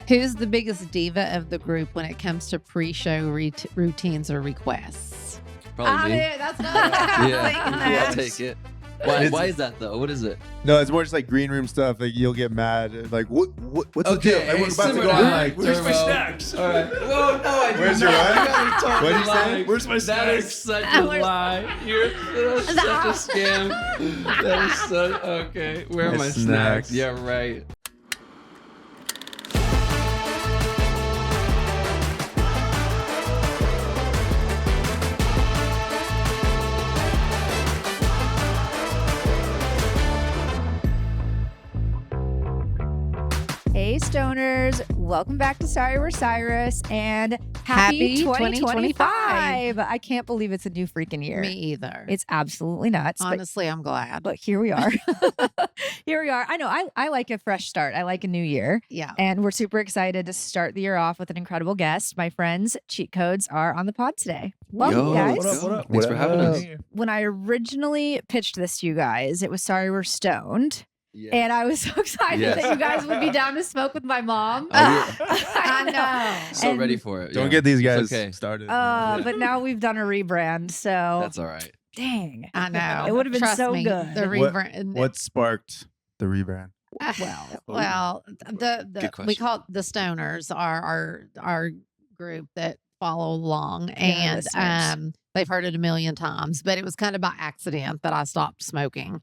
Who's the biggest diva of the group when it comes to pre-show routines or requests? Probably me. That's not Yeah, I'll take it. Why is that though? What is it? No, it's more just like green room stuff. Like you'll get mad. Like what's the deal? Like, we're about to simmer go. down. I'm like, Where's my snacks? All right. Whoa, no, I did Where's not. your what? You got me totally What'd you say? lying. Where's my That is snacks? such a lie. You're such a scam. That is so okay. Where are My my snacks? snacks. Yeah, right. Hey stoners, welcome back to Sorry We're Cyrus and happy 2025. I can't believe it's a new freaking year. Me either. It's absolutely nuts. Honestly, I'm glad. But here we are. Here we are. I know I like a fresh start. I like a new year. Yeah. And we're super excited to start the year off with an incredible guest. My friends, Cheat Codes, are on the pod today. Welcome, Yo, guys. What up, what up? Thanks for having us. When I originally pitched this to you guys, it was Sorry We're Stoned. Yeah. And I was so excited Yes. that you guys would be down to smoke with my mom. I know. So And- ready for it. Don't yeah. get these guys It's okay. started. But now we've done a rebrand, so That's all right. dang. I know. It would have been Trust so me, good. The What- rebrand. What sparked the rebrand? Well, the Good question. we call it the Stoners, our group that follow along, Yeah, and listeners. they've heard it a million times, but it was kind of by accident that I stopped smoking.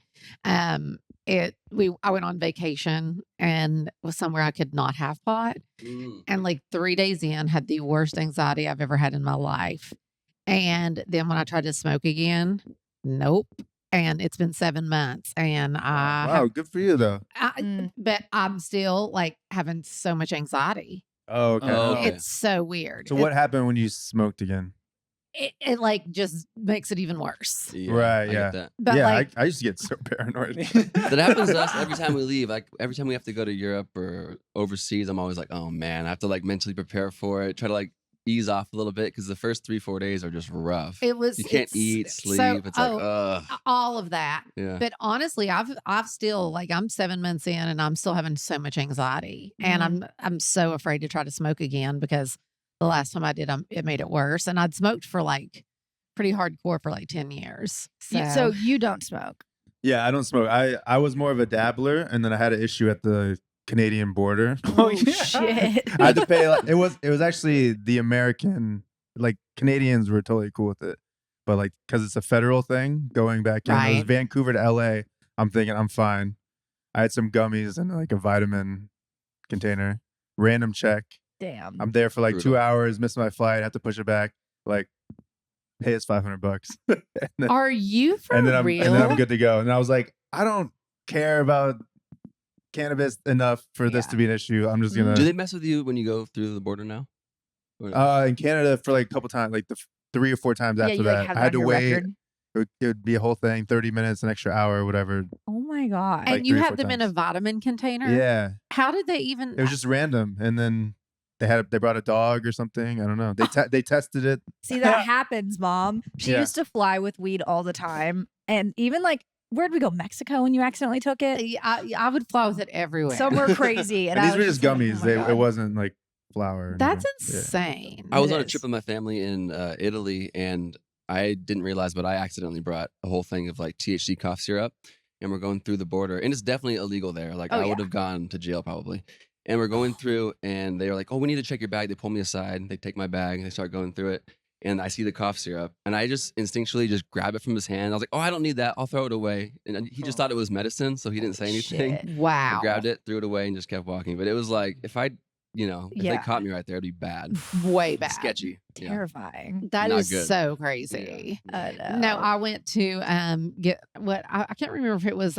I went on vacation and was somewhere I could not have pot, and like 3 days in, had the worst anxiety I've ever had in my life. And then when I tried to smoke again, nope. And it's been 7 months, and Wow, good for you though. but I'm still like having so much anxiety. Oh, okay. Oh, okay. It's so weird. So what happened when you smoked again? It like just makes it even worse. Yeah, Right, I get yeah. that. But yeah, like, I used to get so paranoid. That happens to us every time we leave. Like every time we have to go to Europe or overseas, I'm always like, oh man, I have to like mentally prepare for it. Try to like ease off a little bit because the first 3-4 days are just rough. it was You can't it's eat, sleep. so- It's like, ugh. all of that. Yeah. But honestly, I've still like I'm 7 months in and I'm still having so much anxiety, and I'm so afraid to try to smoke again because the last time I did, it made it worse. And I'd smoked for like pretty hardcore for like 10 years. So you don't smoke. Yeah, I don't smoke. I was more of a dabbler, and then I had an issue at the Canadian border. Oh shit. I had to pay. Like, it was actually the American, like Canadians were totally cool with it, but like because it's a federal thing, going back in. It was Right. Vancouver to LA. I'm thinking I'm fine. I had some gummies and like a vitamin container. Random check. Damn. I'm there for like Brutal. 2 hours. Miss my flight. Have to push it back. Like, pay us $500. and then, are you for and then real? and then I'm good to go. And I was like, I don't care about cannabis enough for this Yeah. to be an issue. I'm just gonna. Do they mess with you when you go through the border now? Or- In Canada for like a couple times, like the 3 or 4 times Yeah, after you that, like have I that had to on your wait. record? It would be a whole thing, 30 minutes, an extra hour, whatever. Oh my god. and like you 3 or have 4 them in a times. vitamin container. Yeah, How did they even? it was just random, and then they brought a dog or something. I don't know. They tested it. See, that happens, Mom. She Yeah. used to fly with weed all the time. And even like, where'd we go? Mexico when you accidentally took it? I would fly with it everywhere. Somewhere crazy. And I these were was just like, gummies. oh my God. It wasn't like flour. or That's anything. Yeah. insane. I was It on a is. trip with my family in Italy, and I didn't realize, but I accidentally brought a whole thing of like THC cough syrup, and we're going through the border, and it's definitely illegal there. Like Oh, I would yeah. have gone to jail probably. And we're going through, and they were like, "Oh, we need to check your bag." They pull me aside, they take my bag, and they start going through it, and I see the cough syrup, and I just instinctually just grab it from his hand. I was like, "Oh, I don't need that. I'll throw it away." And he just thought it was medicine, so he didn't say anything. Shit. Wow. I grabbed it, threw it away, and just kept walking. But it was like, if they Yeah. caught me right there, it'd be bad. Way bad. Sketchy. Yeah. Terrifying. That Not is good. so crazy. No, I went to get what I can't remember if it was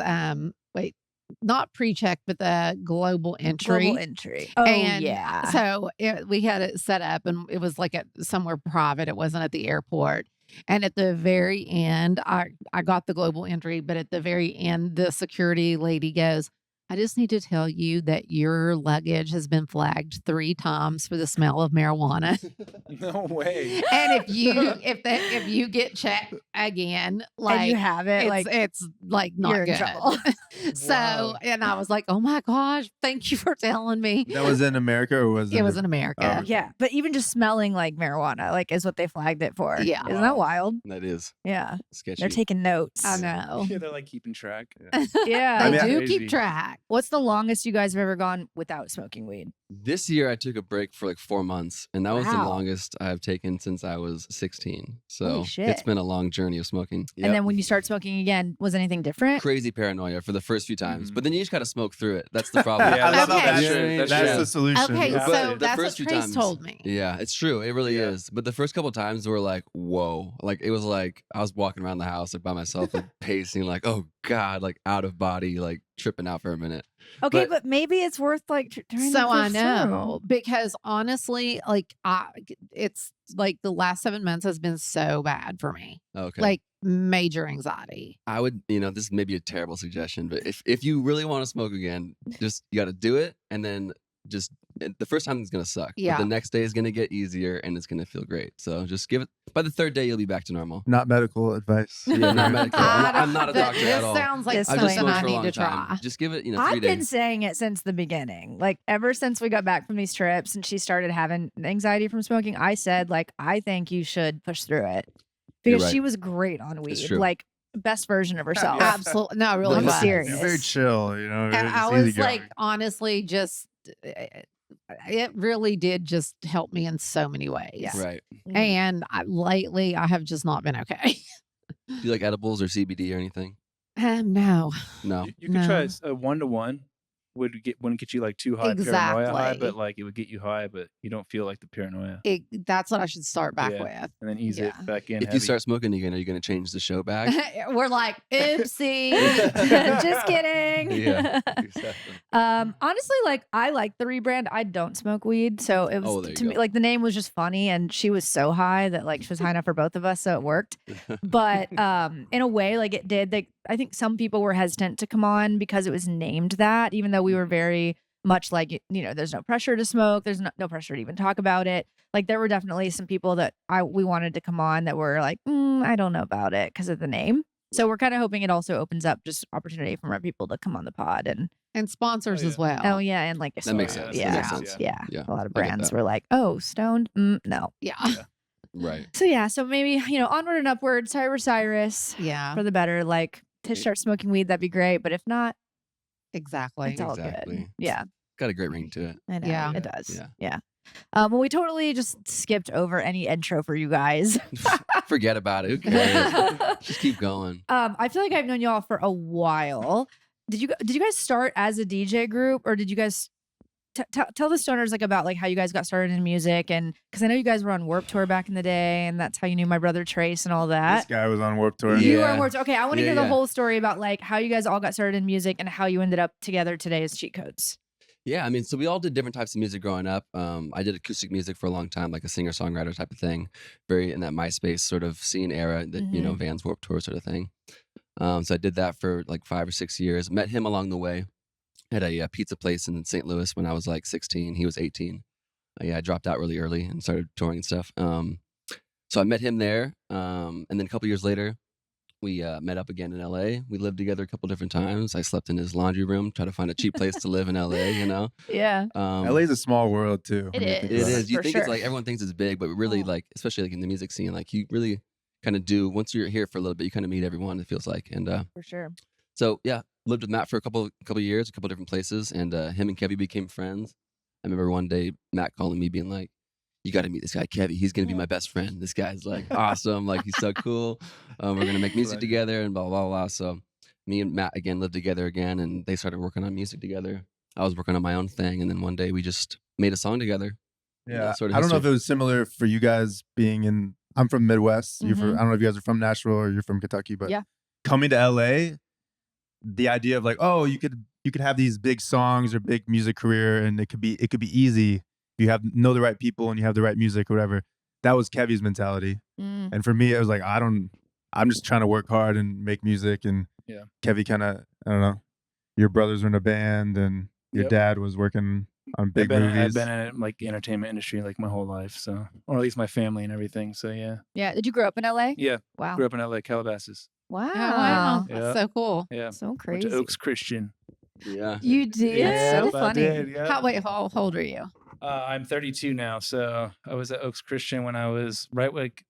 not pre-check, but the global entry. Global entry. Oh, And yeah. So we had it set up, and it was like at somewhere private. It wasn't at the airport. And at the very end, I got the global entry, but at the very end, the security lady goes, I just need to tell you that your luggage has been flagged 3 times for the smell of marijuana. No way. And if you get checked again, like and you have it, it's like not you're in good. trouble. So, Wow. and I was like, oh my gosh, thank you for telling me. That was in America, or was It was in America. Oh. Yeah, but even just smelling like marijuana, like, is what they flagged it for. Yeah. Isn't that wild? That is Yeah, sketchy. they're taking notes. I know. Yeah, they're like keeping track. Yeah, They I mean, do Crazy. keep track. What's the longest you guys have ever gone without smoking weed? This year I took a break for like 4 months, and that was the Wow. longest I've taken since I was 16. So Holy shit. it's been a long journey of smoking. And then when you start smoking again, was anything different? Crazy paranoia for the first few times, Mhm. but then you just got to smoke through it. That's the problem. Yeah, I love how Okay. that's, Yeah, that's yeah. the solution. Okay, But so the that's what first few Trace times- told me. Yeah, it's true. It really Yeah. is. But the first couple times were like, whoa. Like it was like I was walking around the house like by myself, like pacing, like, oh God, like out of body, like tripping out for a minute. Okay, But- but maybe it's worth like trying So to I push know because honestly, like it's like the last 7 months has been so bad for me, Okay. like major anxiety. I would, this may be a terrible suggestion, but if you really want to smoke again, just you got to do it, and then just the first time it's gonna suck. Yeah. But the next day is gonna get easier, and it's gonna feel great. So just give it. By the third day, you'll be back to normal. Not medical advice. Yeah, not medical. I'm not a doctor this at all. sounds like This I've something just smoked I for a need long to time. try. Just give it, 3 I've been days. saying it since the beginning. Like ever since we got back from these trips and she started having anxiety from smoking, I said like I think you should push through it because right. she was great on weed, It's true. like best version of herself. Yeah. Absolutely, no, really I'm was. serious. You're very chill, And very I just was easygoing. like, honestly, just it really did just help me in so many ways. Yeah. Right. And lately, I have just not been okay. Do you like edibles or CBD or anything? No. No. You could try No. a 1-to-1. Wouldn't get you like too high paranoia high, Exactly. but like it would get you high, but you don't feel like the paranoia, That's what I should start back Yeah. with. and then ease Yeah. it back in. If you start smoking again, are you going to change the show back? We're like, oopsie. Just kidding. Yeah. Exactly. Honestly, like I like the rebrand. I don't smoke weed, so it was Oh, there you to me go. like the name was just funny, and she was so high that like she was high enough for both of us, so it worked. But in a way, like it did. I think some people were hesitant to come on because it was named that, even though we were very much like there's no pressure to smoke, there's no pressure to even talk about it. Like there were definitely some people that we wanted to come on that were like, I don't know about it because of the name. So we're kind of hoping it also opens up just opportunity for more people to come on the pod And sponsors Oh, as well. oh yeah, and like That makes Sora. sense. Yeah, That makes sense. yeah. Yeah, A lot of I get brands that. were like, oh, stoned, no. Yeah. Right. So yeah, so maybe onward and upward. Sorry, we're Cyrus Yeah. for the better. Like to start smoking weed, that'd be great. But if not, Exactly. it's all Exactly. good. Yeah, Got a great ring to it. I know. Yeah. It does. Yeah. Yeah. Well, we totally just skipped over any intro for you guys. Forget about it. Who cares? Just keep going. I feel like I've known y'all for a while. Did you guys start as a DJ group, or did you guys tell the stoners like about like how you guys got started in music? And because I know you guys were on Warped Tour back in the day, and that's how you knew my brother Trace and all This that. guy was on Warped Tour. You were Yeah. on Warped Tour. Okay, I want to Yeah, hear the yeah. whole story about like how you guys all got started in music and how you ended up together today as Cheat Codes. Yeah, I mean, so we all did different types of music growing up. I did acoustic music for a long time, like a singer-songwriter type of thing, very in that MySpace sort of scene era that, Vans Warped Tour sort of thing. So I did that for like 5 or 6 years. Met him along the way at a pizza place in St. Louis when I was like 16. He was 18. I dropped out really early and started touring and stuff. So I met him there. And then a couple years later, we met up again in LA. We lived together a couple different times. I slept in his laundry room, tried to find a cheap place to live in LA, Yeah. LA's a small world too. It when you is. think It about is. You For think sure. it's like everyone thinks it's big, but really, like, especially like in the music scene, like you really kind of do. Once you're here for a little bit, you kind of meet everyone. It feels like, and For sure. so yeah, lived with Matt for a couple years, a couple different places, and him and Kevy became friends. I remember one day Matt calling me, being like, "You got to meet this guy, Kevy. He's gonna be my best friend. This guy's like awesome. Like he's so cool. We're gonna make music Right. together and blah blah blah." So me and Matt again lived together again, and they started working on music together. I was working on my own thing, and then one day we just made a song together. Yeah, That's sort of I don't know if history. it was similar for you guys being in. I'm from Midwest. You're from. Mhm. I don't know if you guys are from Nashville or you're from Kentucky, but Yeah. coming to LA, the idea of like, oh, you could have these big songs or big music career, and it could be easy. You know the right people and you have the right music, or whatever. That was Kevy's mentality, Mm. and for me, it was like I'm just trying to work hard and make music, and Yeah. Kevy kind of, I don't know. your brothers were in a band and your Yep. dad was working on big I've movies. been in like entertainment industry like my whole life, so, or at least my family and everything. So yeah. Yeah. Did you grow up in LA? Yeah. Wow. Grew up in LA, Calabasas. Wow. Oh, wow. That's Yeah. so cool. Yeah. So Went crazy. to Oaks Christian. Yeah. You did? Yeah, That's so I funny. did, yeah. How old are you? I'm 32 now, so I was at Oaks Christian when I was like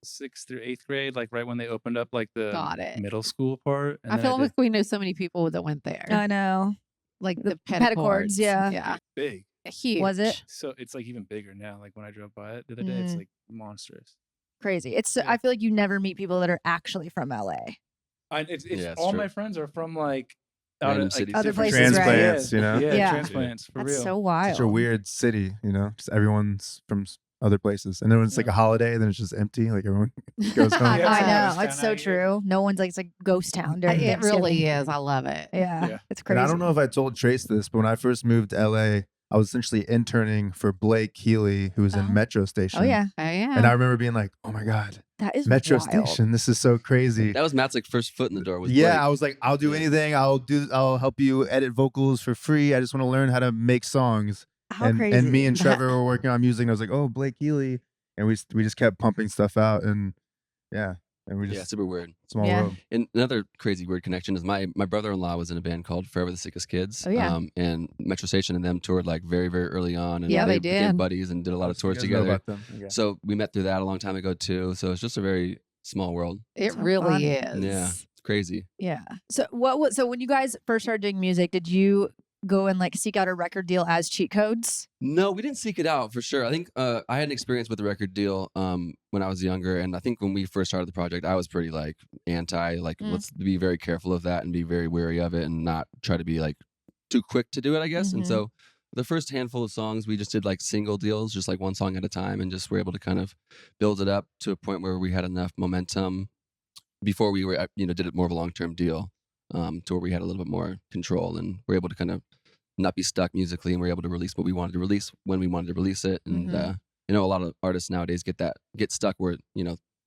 6th through 8th grade, like right when they opened up like the Got it. middle school part. And I then feel did like we know so many people that went there. I know. Like The the pedicords, pedicords. yeah. Yeah. big. Huge. Was it? So it's like even bigger now. Like when I drove by it the other day, it's Mm. like monstrous. Crazy. It's. Yeah. I feel like you never meet people that are actually from LA. It's Yeah, it's all true. my friends are from like out Random of like cities. Other different places, right? Transplants, you know? Yeah, Yeah. transplants for That's real. so wild. Such a weird city, you know. Just everyone's from other places, and then when it's like Yeah. a holiday, then it's just empty. Like everyone goes home. Yeah, I it's know. ghost It's town so out here. true. No one's like, it's like ghost town during It really Thanksgiving. is. I love it. Yeah. Yeah. It's crazy. And I don't know if I told Trace this, but when I first moved to LA, I was essentially interning for Blake Healy, who was Oh. in Metro Station. Oh yeah. Oh yeah. And I remember being like, "Oh my god, That is Metro wild. Station! This is so crazy." That was Matt's like first foot in the door. Was Yeah, Blake. I was like, "I'll do Yeah. anything. I'll help you edit vocals for free. I just want to learn how to make songs." How and crazy. me and Trevor were working on music, and I was like, "Oh, Blake Healy," and we just kept pumping stuff out, and yeah, and we just Yeah, super weird. small Yeah. world. And another crazy weird connection is my brother-in-law was in a band called Forever the Sickest Kids. Oh, yeah. And Metro Station and them toured like very, very early on. And Yeah, they became did. buddies and did a lot of So you tours guys know together. about them. Okay. So we met through that a long time ago too. So it's just a very small world. It So really fun. is. Yeah. It's crazy. Yeah. So so when you guys first started doing music, did you go and like seek out a record deal as cheat codes? No, we didn't seek it out for sure. I think I had an experience with the record deal when I was younger, and I think when we first started the project, I was pretty like anti, like let's be very careful of that and be very wary of it, and not try to be like too quick to do it, I guess. And Mhm. so the first handful of songs, we just did like single deals, just like one song at a time, and just were able to kind of build it up to a point where we had enough momentum before we were did it more of a long-term deal, to where we had a little bit more control and we're able to kind of not be stuck musically, and we're able to release what we wanted to release when we wanted to release it. And Mhm. a lot of artists nowadays get stuck where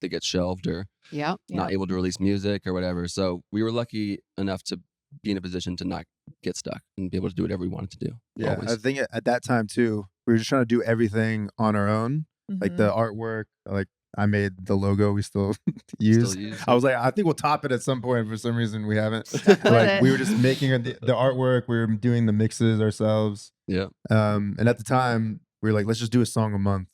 they get shelved or Yep. not able to release music or whatever. So we were lucky enough to be in a position to not get stuck and be able to do whatever we wanted to do. Yeah, always. I think at that time too, we were just trying to do everything on our own. Like Mhm. the artwork, like I made the logo we still use. Still use I was like, I think we'll top it at some point. For some reason, we haven't. Stuck with Like it. we were just making the artwork. We were doing the mixes ourselves. Yeah. And at the time, we were like, let's just do a song a month.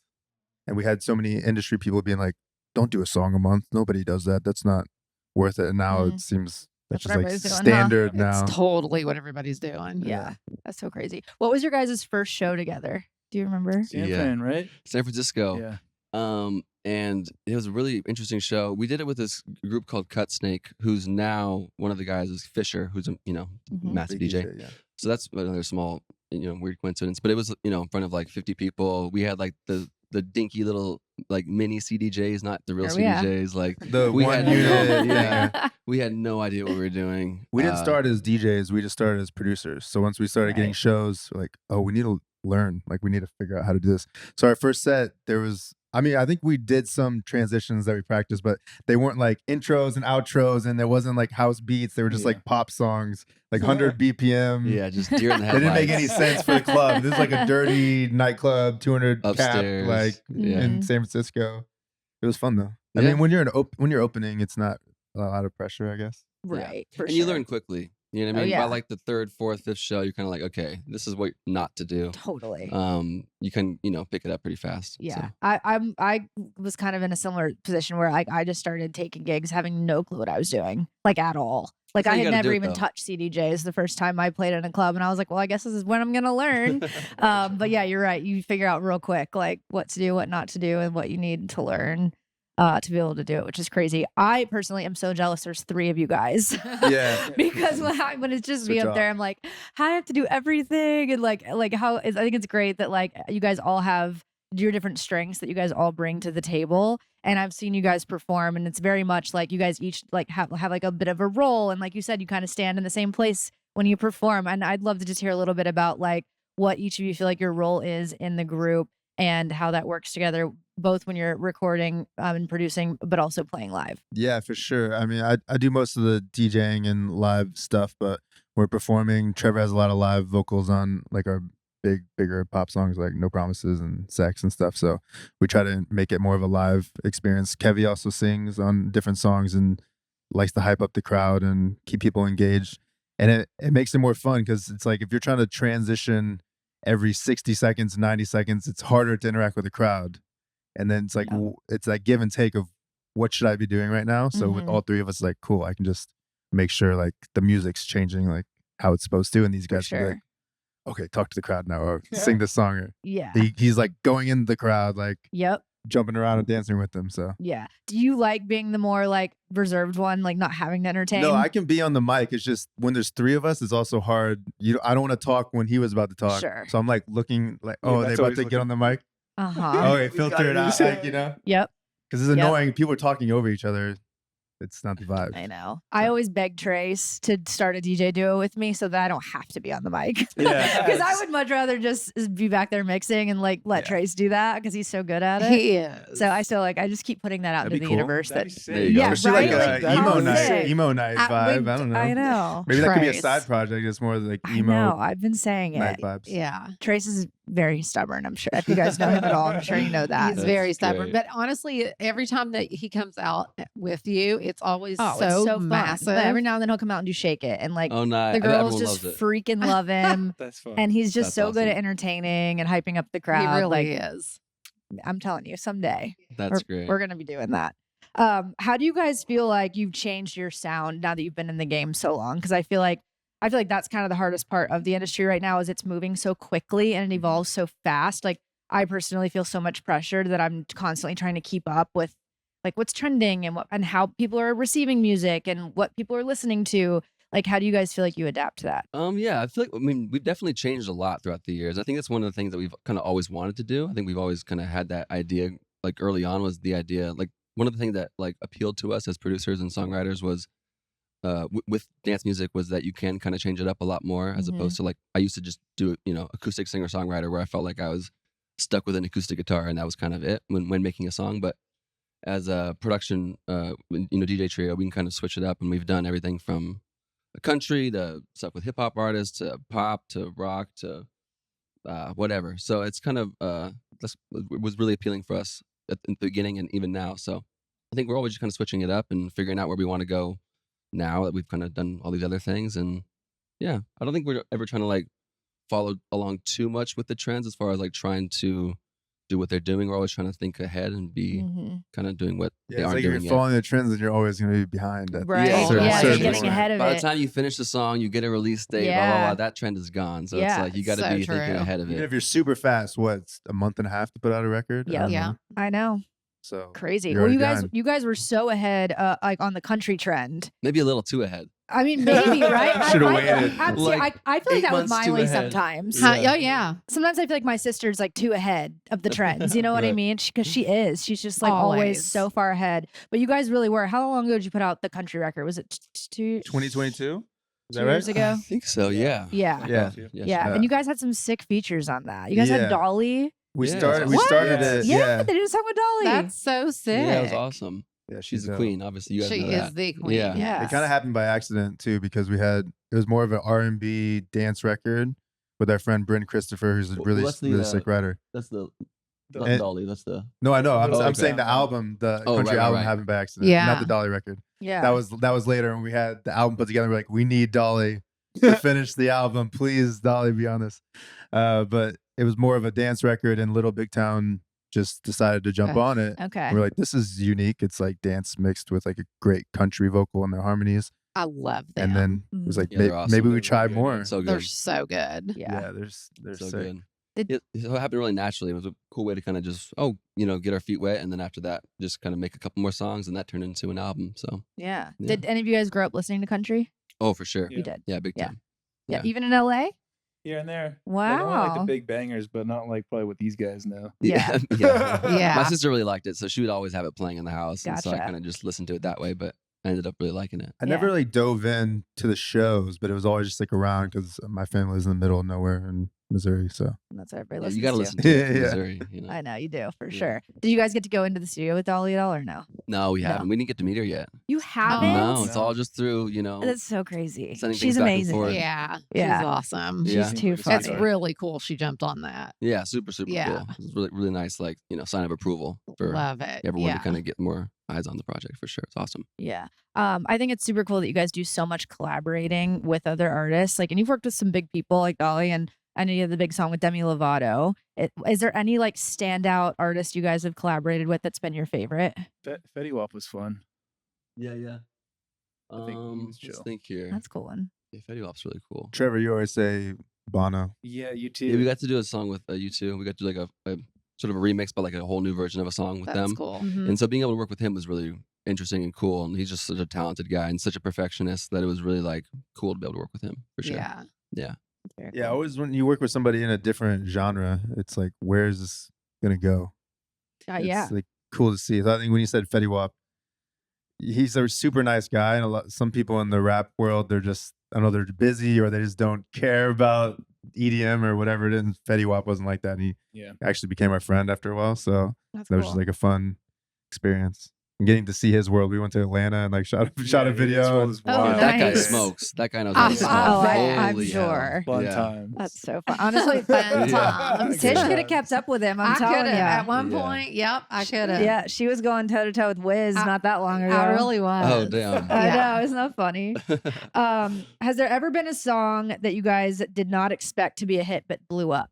And we had so many industry people being like, don't do a song a month. Nobody does that. That's not worth it. And now Mhm. it seems That's that's just what like everybody's doing, huh? standard now. It's totally what everybody's doing. Yeah. That's so crazy. What was your guys' first show together? Do you remember? San Yeah. Fran, right? San Francisco. Yeah. And it was a really interesting show. We did it with this group called Cut Snake, who's now one of the guys is Fisher, who's a Mhm. massive Big DJ. yeah. So that's another small, weird coincidence. But it was, in front of like 50 people. We had like the dinky little like mini CDJs, not the real Oh, yeah. CDJs. Like The we one had unit. yeah, we had no idea what we were doing. We didn't start as DJs. We just started as producers. So once we started getting Right. shows, we're like, oh, we need to learn. Like we need to figure out how to do this. So our first set, I think we did some transitions that we practiced, but they weren't like intros and outros, and there wasn't like house beats. They were just Yeah. like pop songs, like 100 BPM. Yeah, just deer in the They didn't headlights. make any sense for the club. This is like a dirty nightclub, 200 Upstairs. cap, like Yeah. in San Francisco. It was fun though. I Yeah. mean, when you're opening, it's not a lot of pressure, I guess. Right. For And you sure. learn quickly. You know what I Oh, mean? yeah. By like the third, fourth, fifth show, you're kind of like, okay, this is what not to do. Totally. You can, pick it up pretty fast. Yeah, So, I was kind of in a similar position where I just started taking gigs, having no clue what I was doing, like at all. Like That's how I you had gotta do never it, even though. touched CDJs the first time I played in a club, and I was like, well, I guess this is when I'm gonna learn. But yeah, you're right. You figure out real quick like what to do, what not to do, and what you need to learn to be able to do it, which is crazy. I personally am so jealous. There's 3 of you guys. Yeah. Because when it's just me Switch up there, I'm like, I have to do everything, and like how is I think it's great that like you guys all have your different strengths that you guys all bring to the table. And I've seen you guys perform, and it's very much like you guys each like have like a bit of a role, and like you said, you kind of stand in the same place when you perform. And I'd love to just hear a little bit about like what each of you feel like your role is in the group and how that works together both when you're recording and producing, but also playing live? Yeah, for sure. I mean, I do most of the DJing and live stuff, but we're performing. Trevor has a lot of live vocals on like our bigger pop songs like No Promises and Sex and stuff. So we try to make it more of a live experience. Kevy also sings on different songs and likes to hype up the crowd and keep people engaged. And it makes it more fun because it's like if you're trying to transition every 60 seconds, 90 seconds, it's harder to interact with the crowd. And then it's like it's that give and take of what should I be doing right now. So with all three of us, like, cool, I can just make sure like the music's changing like how it's supposed to, and these guys can be like, okay, talk to the crowd now, or sing this song. Or he's like going into the crowd, like jumping around and dancing with them. So do you like being the more like reserved one, like not having to entertain? No, I can be on the mic. It's just when there's three of us, it's also hard. I don't want to talk when he was about to talk. Sure. So I'm like looking like, oh, are they about to get on the mic? Okay, filter it out, like, Yep. Because it's annoying. People are talking over each other. It's not the vibe. I know. I always beg Trace to start a DJ duo with me so that I don't have to be on the mic. Yeah. Because I would much rather just be back there mixing and like let Trace do that because he's so good at it. He is. So I still like, I just keep putting that out into the universe. There you go. Especially right? like Like, emo night vibe. I don't know. I know. Maybe that could be a Trace. side project. It's more like I emo know. I've been saying night it. vibes. Yeah. Trace is very stubborn, I'm sure. If you guys know him at all, I'm sure you know that. He's very stubborn. great. But honestly, every time that he comes out with you, it's always It's so fun. massive. But every now and then he'll come out and do Shake It. And like Oh, nice. the I bet girls everyone just loves it. freaking love him. That's fun. And he's just That's so good at awesome. entertaining and hyping up the He crowd. really like, is. I'm telling you, someday That's great. we're going to be doing that. How do you guys feel like you've changed your sound now that you've been in the game so long? Because I feel like that's kind of the hardest part of the industry right now is it's moving so quickly and it evolves so fast. Like I personally feel so much pressure that I'm constantly trying to keep up with like what's trending and how people are receiving music and what people are listening to. Like, how do you guys feel like you adapt to that? Yeah, I feel like, we've definitely changed a lot throughout the years. I think that's one of the things that we've kind of always wanted to do. I think we've always kind of had that idea, like early on was the idea, like one of the things that like appealed to us as producers and songwriters was with dance music was that you can kind of change it up a lot more as opposed to like, I used to just do, acoustic singer-songwriter where I felt like I was stuck with an acoustic guitar and that was kind of it when making a song. But as a production, DJ trio, we can kind of switch it up and we've done everything from country to stuff with hip hop artists to pop to rock to whatever. So it's kind of it was really appealing for us in the beginning and even now. So I think we're always just kind of switching it up and figuring out where we want to go now that we've kind of done all these other things. And yeah, I don't think we're ever trying to like follow along too much with the trends as far as like trying to do what they're doing. We're always trying to think ahead and be kind of doing what they it's aren't like doing you're yet. following the trends and you're always going to be behind. Right. Yeah, certain Yeah, certain you're getting point. ahead of By it. the time you finish the song, you get a release date, blah, blah, blah, that trend is gone. So it's Yeah, like you got to so be thinking true. ahead of Even it. if you're super fast, it's a month and a half to put out a record? I Yeah. don't Yeah. know. I know. So Crazy. you're Well, already you guys were so ahead, like on the country trend. Maybe a little too ahead. I mean, maybe, right? Should've I waited. I feel like 8 that with months too Miley ahead. sometimes. Oh, yeah. Sometimes I feel like my sister's like too ahead of the trends. You know what I Right. mean? Because she is. She's just like always Always. so far ahead. But you guys really were. How long ago did you put out the country record? Was it 2022? Is that 2 right? years ago? I think so, yeah. Yeah. Yeah. Yeah. And you guys had some sick features on that. You guys Yeah. had Dolly. We Yeah, started. it's We awesome. started What? it. Yeah, Yeah. they did a song with Dolly. That's so sick. Yeah, it was awesome. Yeah, She's the dope. queen, obviously. You guys She know is that. the queen. Yeah. Yeah. It kind of happened by accident too, because it was more of an R&B dance record with our friend Bryn Christopher, who's a Well, really that's the, really sick writer. That's the And- Dolly. That's the No, I know. I'm okay. saying the album, the Oh, country right, album right. happened by accident, Yeah. not the Dolly record. Yeah. That was later when we had the album put together. We're like, we need Dolly to finish the album. Please, Dolly, be on this. But it was more of a dance record, and Little Big Town just decided to jump on it. Okay. We're like, this is unique. It's like dance mixed with like a great country vocal and their harmonies. I love them. And then it was like, Yeah, they're awesome. maybe we They're try really good, more. yeah. so they're good. so good. Yeah. They're So sick. good. Did- It happened really naturally. It was a cool way to kind of just, get our feet wet. And then after that, just kind of make a couple more songs. And that turned into an album. So, Yeah. Yeah. Did any of you guys grow up listening to country? oh, for sure. Yeah. You did. Yeah, big Yeah. time. Yeah. Yeah. Even in LA? Here and there. Like, only like Wow. the big bangers, but not like probably what these guys know. Yeah. yeah. Yeah. My sister really liked it. So she would always have it playing in the house. And so I Gotcha. kind of just listened to it that way. But I ended up really liking it. I never really dove in to the shows, but it was always just like around because my family was in the middle of nowhere and Missouri. So That's what everybody Yeah, listens you got to to. listen to Yeah, it, yeah. Missouri. I know you do for Yeah. sure. Did you guys get to go into the studio with Dolly at all or no? No, we No. haven't. We didn't get to meet her yet. You haven't? No, it's No. all just through, That's so crazy. sending She's things back and amazing. forth. Yeah, Yeah. she's awesome. Yeah. She's too It's funny. It's really cool. She jumped on that. Yeah, super Yeah. cool. It's really, really nice, like, sign of approval for Love it. everyone Yeah. to kind of get more eyes on the project for sure. It's awesome. Yeah. I think it's super cool that you guys do so much collaborating with other artists. Like, and you've worked with some big people like Dolly, and I know you have the big song with Demi Lovato. Is there any like standout artist you guys have collaborated with that's been your favorite? Fetty Wap was fun. Yeah. I think he was Let's chill. think here. That's a cool one. Yeah, Fetty Wap's really cool. Trevor, you always say Bono. Yeah, you too. Yeah, we got to do a song with U2. We got to do like a sort of a remix, but like a whole new version of a song with That's them. cool. Mhm. And so being able to work with him was really interesting and cool. And he's just such a talented guy and such a perfectionist that it was really like cool to be able to work with him for sure. Yeah. Yeah. That's very Yeah, cool. always when you work with somebody in a different genre, it's like, where is this gonna go? Yeah. It's like cool to see. So I think when you said Fetty Wap, he's a super nice guy, and some people in the rap world, they're just, I don't know, they're busy or they just don't care about EDM or whatever it is. And Fetty Wap wasn't like that. And he Yeah. actually became my friend after a while, so That's that was cool. just like a fun experience. And getting to see his world. We went to Atlanta and like shot a His world video. is Oh, wild. That guy Nice. smokes. That guy knows Oh, how to smoke. I'm Holy hell. sure. Fun Yeah. times. That's so fun. Honestly, Fun Yeah. times. Tish Yeah. could have kept up with him. I'm I telling could you. have at one Yeah. point. Yep, I could have. Yeah, she was going toe to toe with Wiz I- not that long ago. I really was. Oh, damn. I Yeah. know, isn't that funny? Has there ever been a song that you guys did not expect to be a hit but blew up?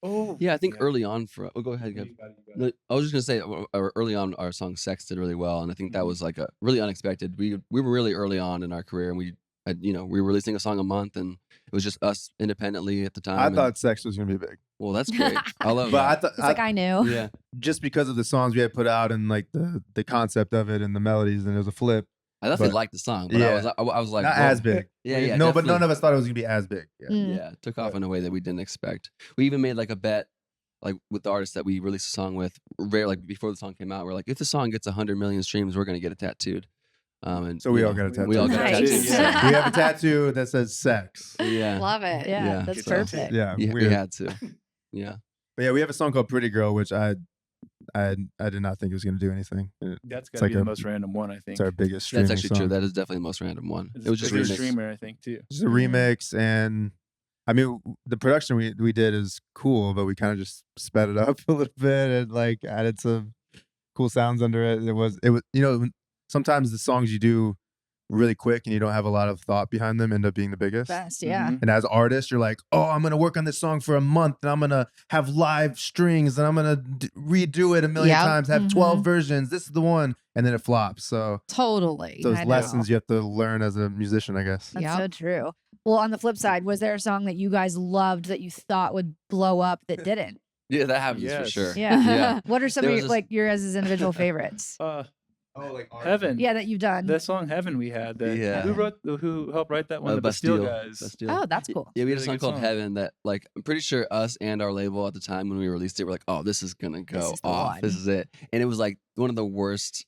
Oh, Yeah, I think early on oh, go ahead. Gav. No, I was just gonna say early on our song "Sex" did really well, and I think that was like a really unexpected. We were really early on in our career, and we were releasing a song a month, and it was just us independently at the time. I and- thought Sex was gonna be big, well, that's great. I love but I that. thought It's like I knew. Yeah, just because of the songs we had put out and like the concept of it and the melodies, and it was a flip. I definitely But- liked the song, but Yeah. I was like, Not whoa. as big. Yeah, No, but definitely. none of us thought it was gonna be as big. Yeah. Mm. Yeah, it took off in a way that we didn't expect. We even made like a bet, like with the artist that we released a song with, like before the song came out. We're like, if the song gets 100 million streams, we're gonna get it tattooed. And So we all got a tattoo. We all got Nice. a tattoo. Yeah. We have a tattoo that says sex. Yeah, Love it. Yeah, Yeah. that's Good job. perfect. Yeah, we weird. had to. Yeah, But yeah, we have a song called "Pretty Girl," which I did not think it was gonna do anything. That's It's got to like be the a- most random one, I think. It's our biggest streaming that's actually true. song. That is definitely the most random one. It's It was just bigger remixed. streamer, I think, too. Just a remix, and I mean the production we did is cool, but we kind of just sped it up a little bit and like added some cool sounds under it. It was sometimes the songs you do really quick and you don't have a lot of thought behind them end up being the biggest. Best, yeah. And as artists, you're like, oh, I'm gonna work on this song for a month, and I'm gonna have live strings, and I'm gonna redo it a million Yep. times, have 12 versions. This is the one, and then it flops. So Totally. those I know. lessons you have to learn as a musician, I guess. That's Yep. so true. Well, on the flip side, was there a song that you guys loved that you thought would blow up that didn't? Yeah, that happens for Yes. sure. Yeah. Yeah. What are some There of was your, this- like your guys' individual favorites? Oh, like Heaven. Yeah, that you've done. That song "Heaven" we had. That Yeah. Who helped write that one? The Bastille guys. Bastille. Oh, that's cool. Yeah, we had a Really song good called song. Heaven that, like, I'm pretty sure us and our label at the time when we released it, were like, oh, this is gonna go is the off. one. This is it. And it was like one of the worst,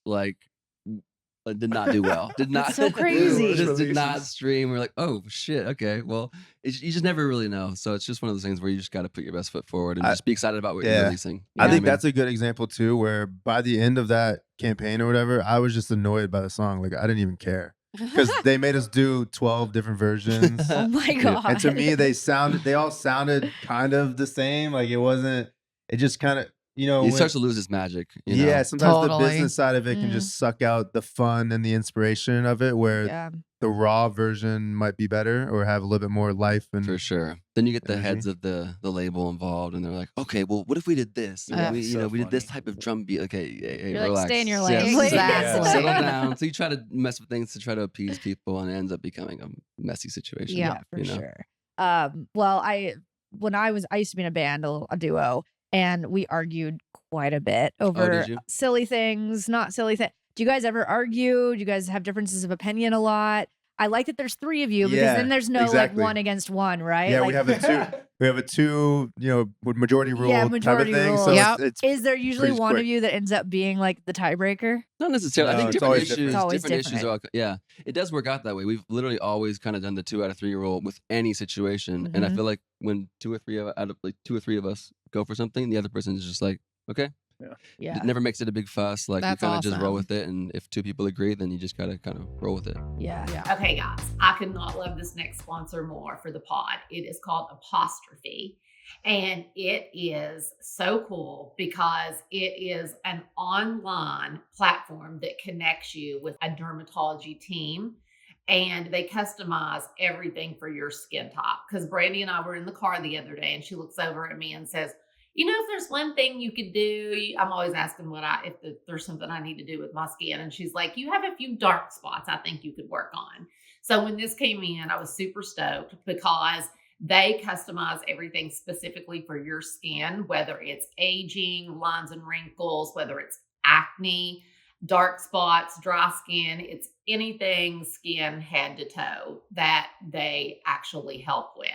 did not do well. Did not. That's so crazy. Just did not Releases. stream. We're like, oh shit, okay. Well, you just never really know. So it's just one of those things where you just got to put your best foot forward and just be excited about what you're yeah. releasing. You I know think what that's a good example too, where by the end of that campaign or whatever, I was just annoyed by the song. Like I didn't even care because they made us do 12 different versions. Oh my Yeah. god. And to me, they all sounded kind of the same. Like it just kind of, It when- starts to lose its magic. You know? yeah, sometimes the Totally. business side of it can Mm. just suck out the fun and the inspiration of it, where Yeah. the raw version might be better or have a little bit more life and For sure. Then you get the Energy. heads of the label involved, and they're like, "Okay, well, what if we did this? Yeah. We, So we did this funny. type of drum beat. Okay, hey, You're like, relax. stay in your Yes, lane. Exactly. Settle down." So you try to mess with things to try to appease people, and it ends up becoming a messy situation. Yeah. For you know? sure. Well, I used to be in a band, a duo, and we argued quite a bit over did you? silly things, not silly things. Do you guys ever argue? Do you guys have differences of opinion a lot? I like that there's 3 of you because Yeah, then there's no exactly. like 1 against 1, right? Yeah, like, we have a two, with majority rule type of majority thing. rule. So Yep. it's Is there usually pretty one of quick. you that ends up being like the tiebreaker? Not necessarily. I No, think it's different always issues. different. It's always Different issues different. are. Yeah, it does work out that way. We've literally always kind of done the 2 out of 3 rule with any situation, and I Mhm. feel like when 2 or 3 out of like 2 or 3 of us go for something, the other person is just like, okay. Yeah. It never makes it a big fuss. Like That's we kind of just roll awesome. with it, and if 2 people agree, then you just gotta kind of roll with it. Yeah. Okay, guys, I could not love this next sponsor more for the pod. It is called Apostrophe. And it is so cool because it is an online platform that connects you with a dermatology team. And they customize everything for your skin type. Because Brandi and I were in the car the other day, and she looks over at me and says, if there's one thing you could do, I'm always asking if there's something I need to do with my skin. And she's like, you have a few dark spots I think you could work on. So when this came in, I was super stoked because they customize everything specifically for your skin, whether it's aging, lines and wrinkles, whether it's acne, dark spots, dry skin. It's anything skin head to toe that they actually help with.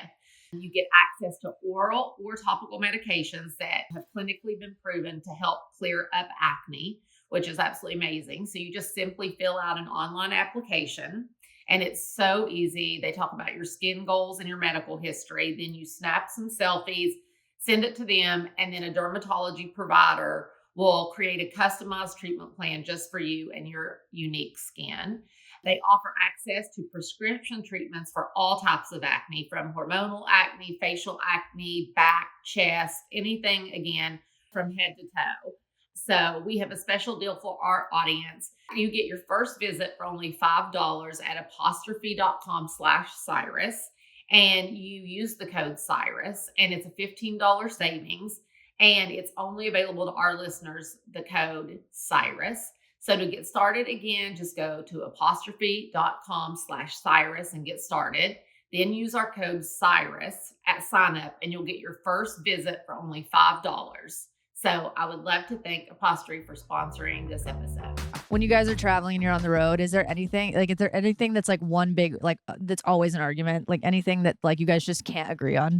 You get access to oral or topical medications that have clinically been proven to help clear up acne, which is absolutely amazing. So you just simply fill out an online application, and it's so easy. They talk about your skin goals and your medical history. Then you snap some selfies, send it to them, and then a dermatology provider will create a customized treatment plan just for you and your unique skin. They offer access to prescription treatments for all types of acne, from hormonal acne, facial acne, back, chest, anything, again, from head to toe. So we have a special deal for our audience. You get your first visit for only $5 at apostrophe.com/Cyrus. And you use the code Cyrus, and it's a $15 savings. And it's only available to our listeners, the code Cyrus. So to get started, again, just go to apostrophe.com/Cyrus and get started. Then use our code Cyrus at sign up, and you'll get your first visit for only $5. So I would love to thank Apostrophe for sponsoring this episode. When you guys are traveling and you're on the road, is there anything that's like one big, like that's always an argument, like anything that like you guys just can't agree on?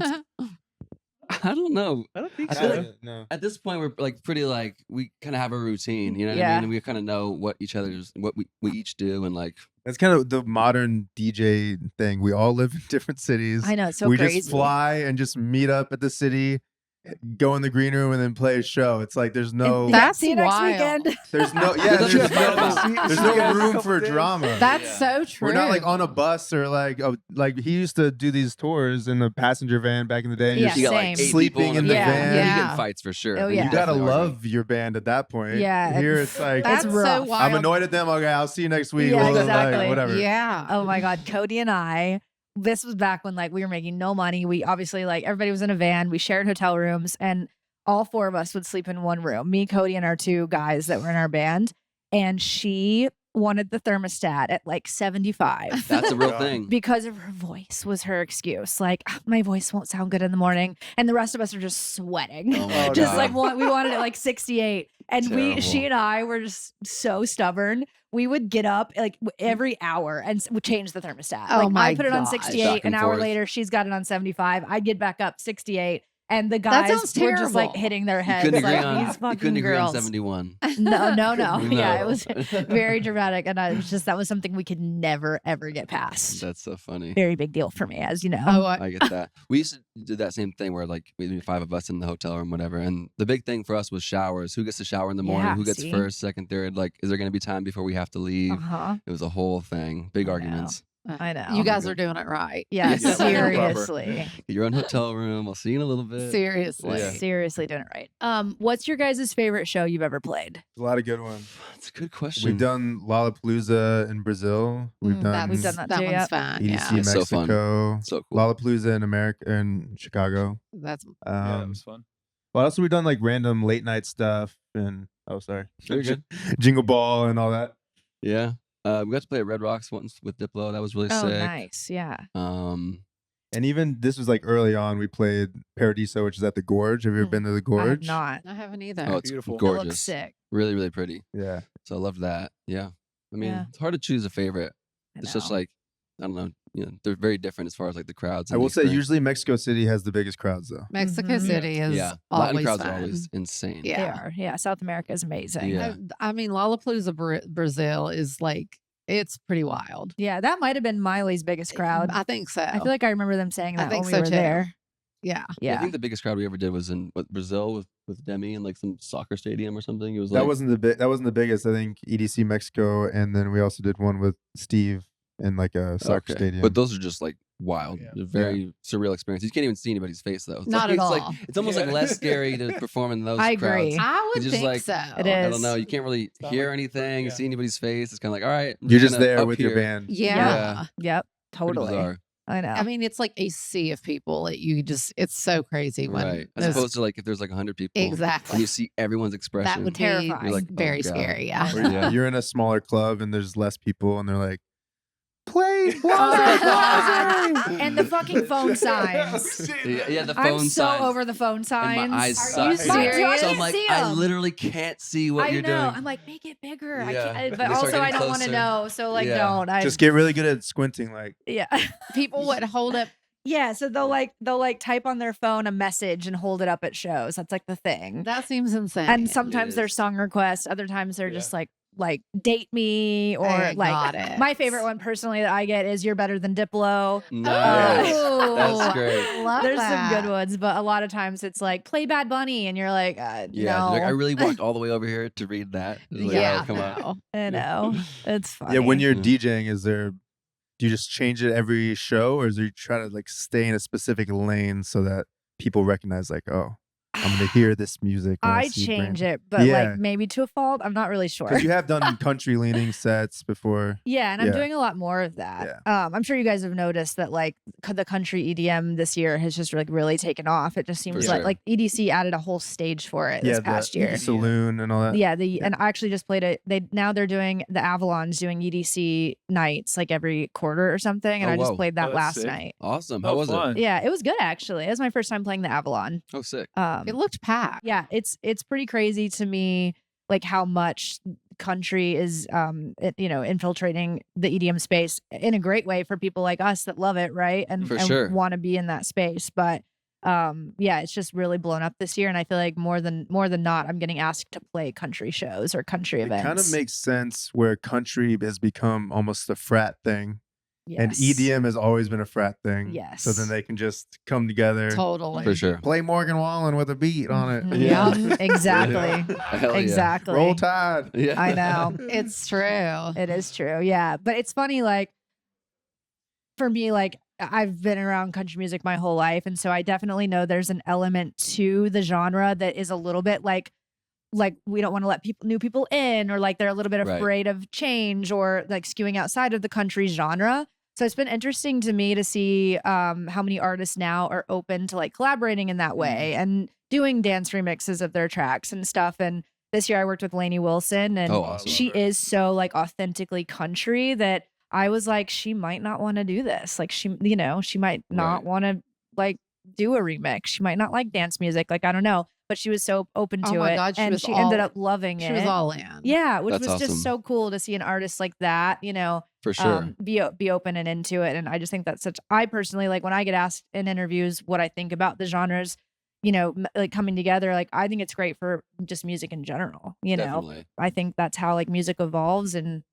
I don't know. I don't think I feel so. like no. at this point we're like pretty like we kind of have a routine, you know what I Yeah. mean? And we kind of know what we each do, and like That's kind of the modern DJ thing. We all live in different cities. I know, it's so we crazy. just fly and just meet up at the city, go in the green room, and then play a show. It's like there's no, That's See you next wild. weekend. there's no, There's there's no- no room for drama. That's Yeah. so true. We're not like on a bus or like he used to do these tours in the passenger van back in the day. And Yeah, just you got like same. 8 Sleeping people in the van. van. You Yeah. get in fights for sure. Oh, And yeah. you gotta definitely argue. love your band at that point. Yeah, Here it's like That's It's so rough. wild. I'm annoyed at them. Okay, I'll see you next week. Yeah, We'll, exactly. like, whatever. Yeah. Oh my God, Cody and I, this was back when like we were making no money. We obviously like everybody was in a van. We shared hotel rooms, and all 4 of us would sleep in one room. Me, Cody, and our 2 guys that were in our band. And she wanted the thermostat at like 75. That's a real God. thing. Because of her voice was her excuse. Like, my voice won't sound good in the morning. And the rest of us are just sweating. Oh my Just God. like we wanted it like 68. And she Terrible. and I were just so stubborn. We would get up like every hour and would change the thermostat. Oh Like my I put it on gosh. 68. Back An and hour forth. later, she's got it on 75. I'd get back up 68. And the That guys sounds were just like terrible. hitting their You heads couldn't agree like on. these You fucking couldn't agree on girls. 71. No. No. Yeah, it was very dramatic. And it was just, that was something we could never, ever get past. That's so funny. Very big deal for me, as you know. Oh, I get that. We used to do that same thing where like maybe 5 of us in the hotel room, whatever. And the big thing for us was showers. Who gets to shower in the morning? Yeah, Who gets see? first, second, third? Like, is there going to be time before we have to leave? Uh-huh. It was a whole thing. Big I know. arguments. I know. You guys good. are doing it right. Yeah, Yeah, seriously. Get your own hotel room. I'll see you in a little bit. Seriously. Yeah. Seriously doing it right. What's your guys' favorite show you've ever played? There's a lot of good ones. That's a good question. We've done Lollapalooza in Brazil. We've done We've done that That too, one's yeah. fun. EDC Yeah. It's so fun. Mexico. So cool. Lollapalooza in America and Chicago. That's Yeah, that was fun. Well, also we've done like random late night stuff and Very good. Jingle Ball and all that. Yeah. We got to play at Red Rocks once with Diplo. That was really Oh, sick. nice. Yeah. And even this was like early on. We played Paradiso, which is at the Gorge. Have you ever been to the I have Gorge? not. I haven't either. Oh, it's Beautiful. It It gorgeous. looks sick. Really, really pretty. Yeah. So I loved that. Yeah. I mean, Yeah. it's hard to choose a favorite. I It's just know. like I don't know. They're very different as far as like the crowds. I and the will say experience. usually Mexico City has the biggest crowds though. Mexico Mhm. City is Yeah, Latin always crowds fun. are always insane. They Yeah. are. Yeah, South America is amazing. Yeah. I mean, Lollapalooza, Brazil is like, it's pretty wild. Yeah, that might have been Miley's biggest crowd. I think so. I feel like I remember them saying I that think when so we were too. there. Yeah. Yeah, I Yeah. think the biggest crowd we ever did was in Brazil with Demi and like some soccer stadium or something. It was That like wasn't the biggest. I think EDC Mexico, and then we also did one with Steve in like a soccer stadium. But those are just like wild, Yeah. They're very surreal experience. You can't even see anybody's face though. It's Not like, at it's like all. it's almost like Yeah. less scary to perform in those I crowds. agree. I would It's just think like- so. It I is. don't know. You can't really not hear like- anything, yeah. see anybody's face. It's kind of like, all right, I'm You're just gonna there up with your here. band. Yeah. Yeah. Yep. Pretty Totally. bizarre. I know. I mean, it's like a sea of people that it's so crazy when Right. As those- opposed to like if there's like 100 people exactly. and you see everyone's expression. That would be Terrifying. You're like, oh, very God. scary. Yeah. Or Yeah. you're in a smaller club and there's less people, and they're like, "Play And the fucking phone signs. Yeah, the phone I'm so signs. over the phone signs. And my eyes Are suck. you Mine too, I serious? So I'm can't like, see I 'em. literally can't see what I you're know. doing. I'm like, make it bigger. I Yeah. can't, And but they start also I getting don't want to closer. know. So like, Yeah. don't. I Just get really good at squinting. Like, yeah. People would hold up. Yeah. So they'll like type on their phone a message and hold it up at shows. That's like the thing. That seems insane. And sometimes is. there's song requests. Other times they're Yeah. just like date me or I like got it. my favorite one personally that I get is you're better than Diplo. Nice. Oh, That's great. Love There's that. some good ones, but a lot of times it's like play Bad Bunny, and you're like, Yeah, no, like I really walked all the way over here to read that. It was like, Yeah. oh, come on. no. I know. It's funny. yeah, when you're Yeah. DJing, do you just change it every show, or is you try to like stay in a specific lane so that people recognize like, oh, I'm gonna hear this music. when I see change Brandi? it, but Yeah. like maybe to a fault. I'm not really sure. Because you have done country leaning sets before. Yeah, and I'm Yeah. doing a lot more of that. I'm sure you guys have noticed that like the country EDM this year has just like really taken off. It just seems For sure. like EDC added a whole stage for it this past year. the saloon and all that. Yeah, and I actually just played it. They're doing the Avalon's doing EDC nights like every quarter or something, and Oh, I just whoa. played that Oh, that's last sick. night. Awesome. Oh, How was fun. Yeah, it was good actually. It was my first time playing the Avalon. it? Oh, sick. It looked packed. Yeah, it's pretty crazy to me like how much country is infiltrating the EDM space in a great way for people like us that love it, right? And, For sure. want to be in that space. But yeah, it's just really blown up this year, and I feel like more than not, I'm getting asked to play country shows or country It events. kind of makes sense where country has become almost a frat thing, and Yes. EDM has always been a frat thing. So Yes. then they can just come together, Totally. For sure. play Morgan Wallen with a beat on it. Mhm. Yeah. Yep, exactly. Hell yeah. Exactly. Roll Tide. Yeah. I know. It's true. It is true. Yeah. But it's funny, like, for me, like, I've been around country music my whole life. And so I definitely know there's an element to the genre that is a little bit like we don't want to let new people in, or like they're a little bit Right. afraid of change, or like skewing outside of the country genre. So it's been interesting to me to see how many artists now are open to like collaborating in that way and doing dance remixes of their tracks and stuff. And this year I worked with Lainey Wilson, and Oh, awesome. she is so like authentically country that I was like, she might not want to do this. Like she might not Right. want to like do a remix. She might not like dance music. Like, I don't know, but she was so open Oh to my it. God, she and was she ended all- up loving She it. was all in. Yeah, which That's was awesome. just so cool to see an artist like that, For sure. be open and into it. And I just think that's I personally, like, when I get asked in interviews what I think about the genres, like coming together, like, I think it's great for just music in general. Definitely. I think that's how like music evolves, and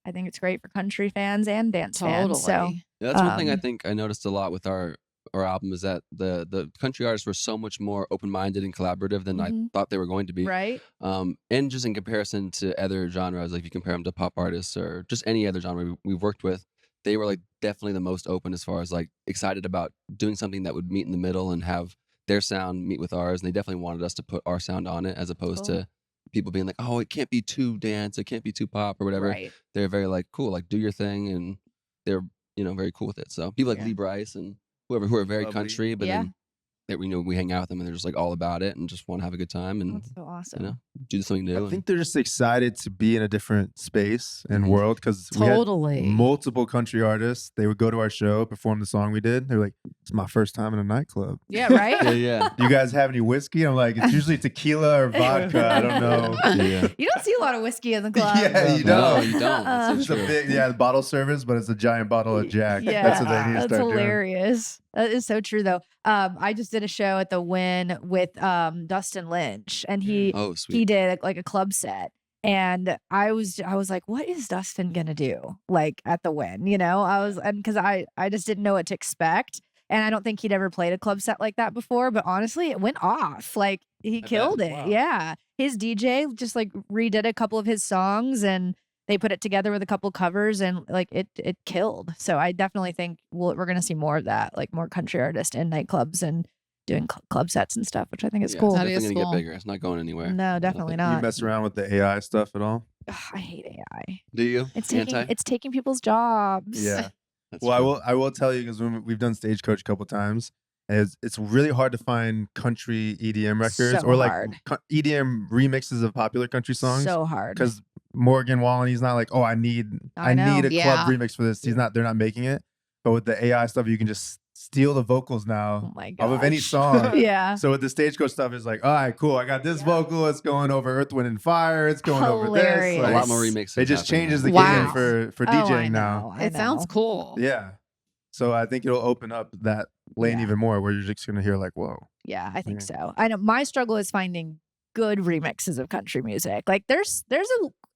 I think it's great for country fans and dance Totally. fans. So Yeah, that's one thing I Um, think I noticed a lot with our album is that the country artists were so much more open-minded and collaborative than I Mhm. thought they were going to be. right. And just in comparison to other genres, like if you compare them to pop artists or just any other genre we've worked with, they were like definitely the most open as far as like excited about doing something that would meet in the middle and have their sound meet with ours. And they definitely wanted us to put our sound on it, as opposed Cool. to people being like, oh, it can't be too dance, it can't be too pop or whatever. Right. They're very like, cool, like do your thing, and they're very cool with it. So people like Yeah. Lee Bryce and whoever who are very Lovely. country, but Yeah. then we hang out with them and they're just like all about it and just want to have a good time. And That's so awesome. do something new. I think they're just excited to be in a different space and Mhm. world because we had Totally. multiple country artists. They would go to our show, perform the song we did. They're like, "It's my first time in a nightclub. Yeah, right. yeah. Do you guys have any whiskey?" I'm like, "It's usually tequila or vodka. I don't know." Yeah. You don't see a lot of whiskey in the club. Yeah, you No, don't. you don't. That's It's so a true. big, the bottle service, but it's a giant bottle of Jack. Yeah, That's what they need to that's start doing. hilarious. That is so true, though. I just did a show at the Wynn with Dustin Lynch, and he Oh, sweet. he did like a club set, and I was like, what is Dustin gonna do like at the Wynn? You know, and because I just didn't know what to expect, and I don't think he'd ever played a club set like that before. But honestly, it went off. Like he killed it. Wow. Yeah, his DJ just like redid a couple of his songs and. They put it together with a couple covers and like it killed. So I definitely think we're going to see more of that, like more country artists in nightclubs and doing club sets and stuff, which I think is Yeah, cool. It's That definitely is gonna cool. get bigger. It's not going anywhere. No, definitely You not. mess around with the AI stuff at all? Ugh, I hate AI. Do you? It's taking people's jobs. Yeah. That's Well, true. I will tell you because we've done Stagecoach a couple times. And it's really hard to find country EDM records So or like hard. EDM remixes of popular country songs. So hard. Because Morgan Wallen, he's not like, oh, I need I know. a Yeah. club remix for this. They're not making it. But with the AI stuff, you can just steal the vocals now Oh my off of any gosh. song. Yeah. So with the Stagecoach stuff, it's like, all right, cool. I got this vocal. It's going over Earth, Wind, and Fire. It's going over this. Hilarious. a Like, lot more remixes. it just happening changes now. the Wow. game for Oh, DJing I now. know, I It sounds know. cool. Yeah. So I think it'll open up that lane Yeah. even more where you're just going to hear like, whoa. Yeah, I think Yeah. so. I know my struggle is finding good remixes of country music. Like there's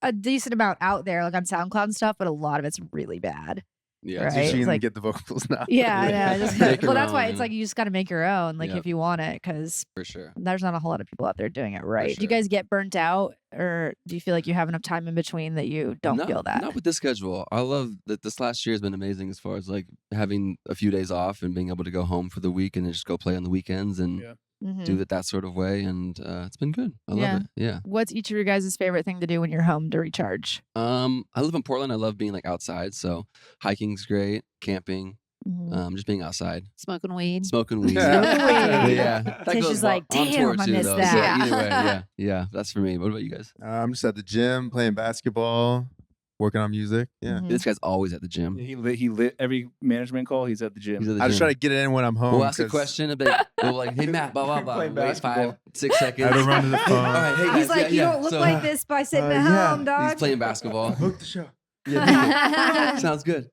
a decent amount out there, like on SoundCloud and stuff, but a lot of it's really bad. Yeah. Right. It's You It's should like- get the vocals now. Yeah, I know. Just, Make your well, that's why own, it's yeah. like you just got to make your own, like Yep. if you want it, because for sure. there's not a whole lot of people out there doing it right. Do you sure. guys get burnt out, or do you feel like you have enough time in between that you don't feel that? Not with this schedule. I love that this last year has been amazing as far as like having a few days off and being able to go home for the week and then just go play on the weekends and Yeah. Mhm. do it that sort of way. And it's been good. I love Yeah. it. Yeah. What's each of your guys' favorite thing to do when you're home to recharge? I live in Portland. I love being like outside. So hiking's great. Camping. Mhm. Just being outside. Smoking weed. Smoking weed. Smoking weed. Yeah. That Tish goes is like, on tour "Damn, I too, miss though. that." So Yeah. either way, yeah. Yeah. That's for me. What about you guys? I'm just at the gym playing basketball, working on music. Yeah. Mhm. This guy's always at the gym. He lit every management call. He's at the gym. He's at the I just gym. try to get it in when I'm home. We'll ask a 'cause question, but we'll like, hey Matt, blah blah blah. Playing Wait basketball. 5-6 seconds. I had to run to the phone. All right, hey guys, He's like, yeah, you yeah. don't look So, like this by sitting at yeah. home, dog. He's playing basketball. Book the show. Sounds good.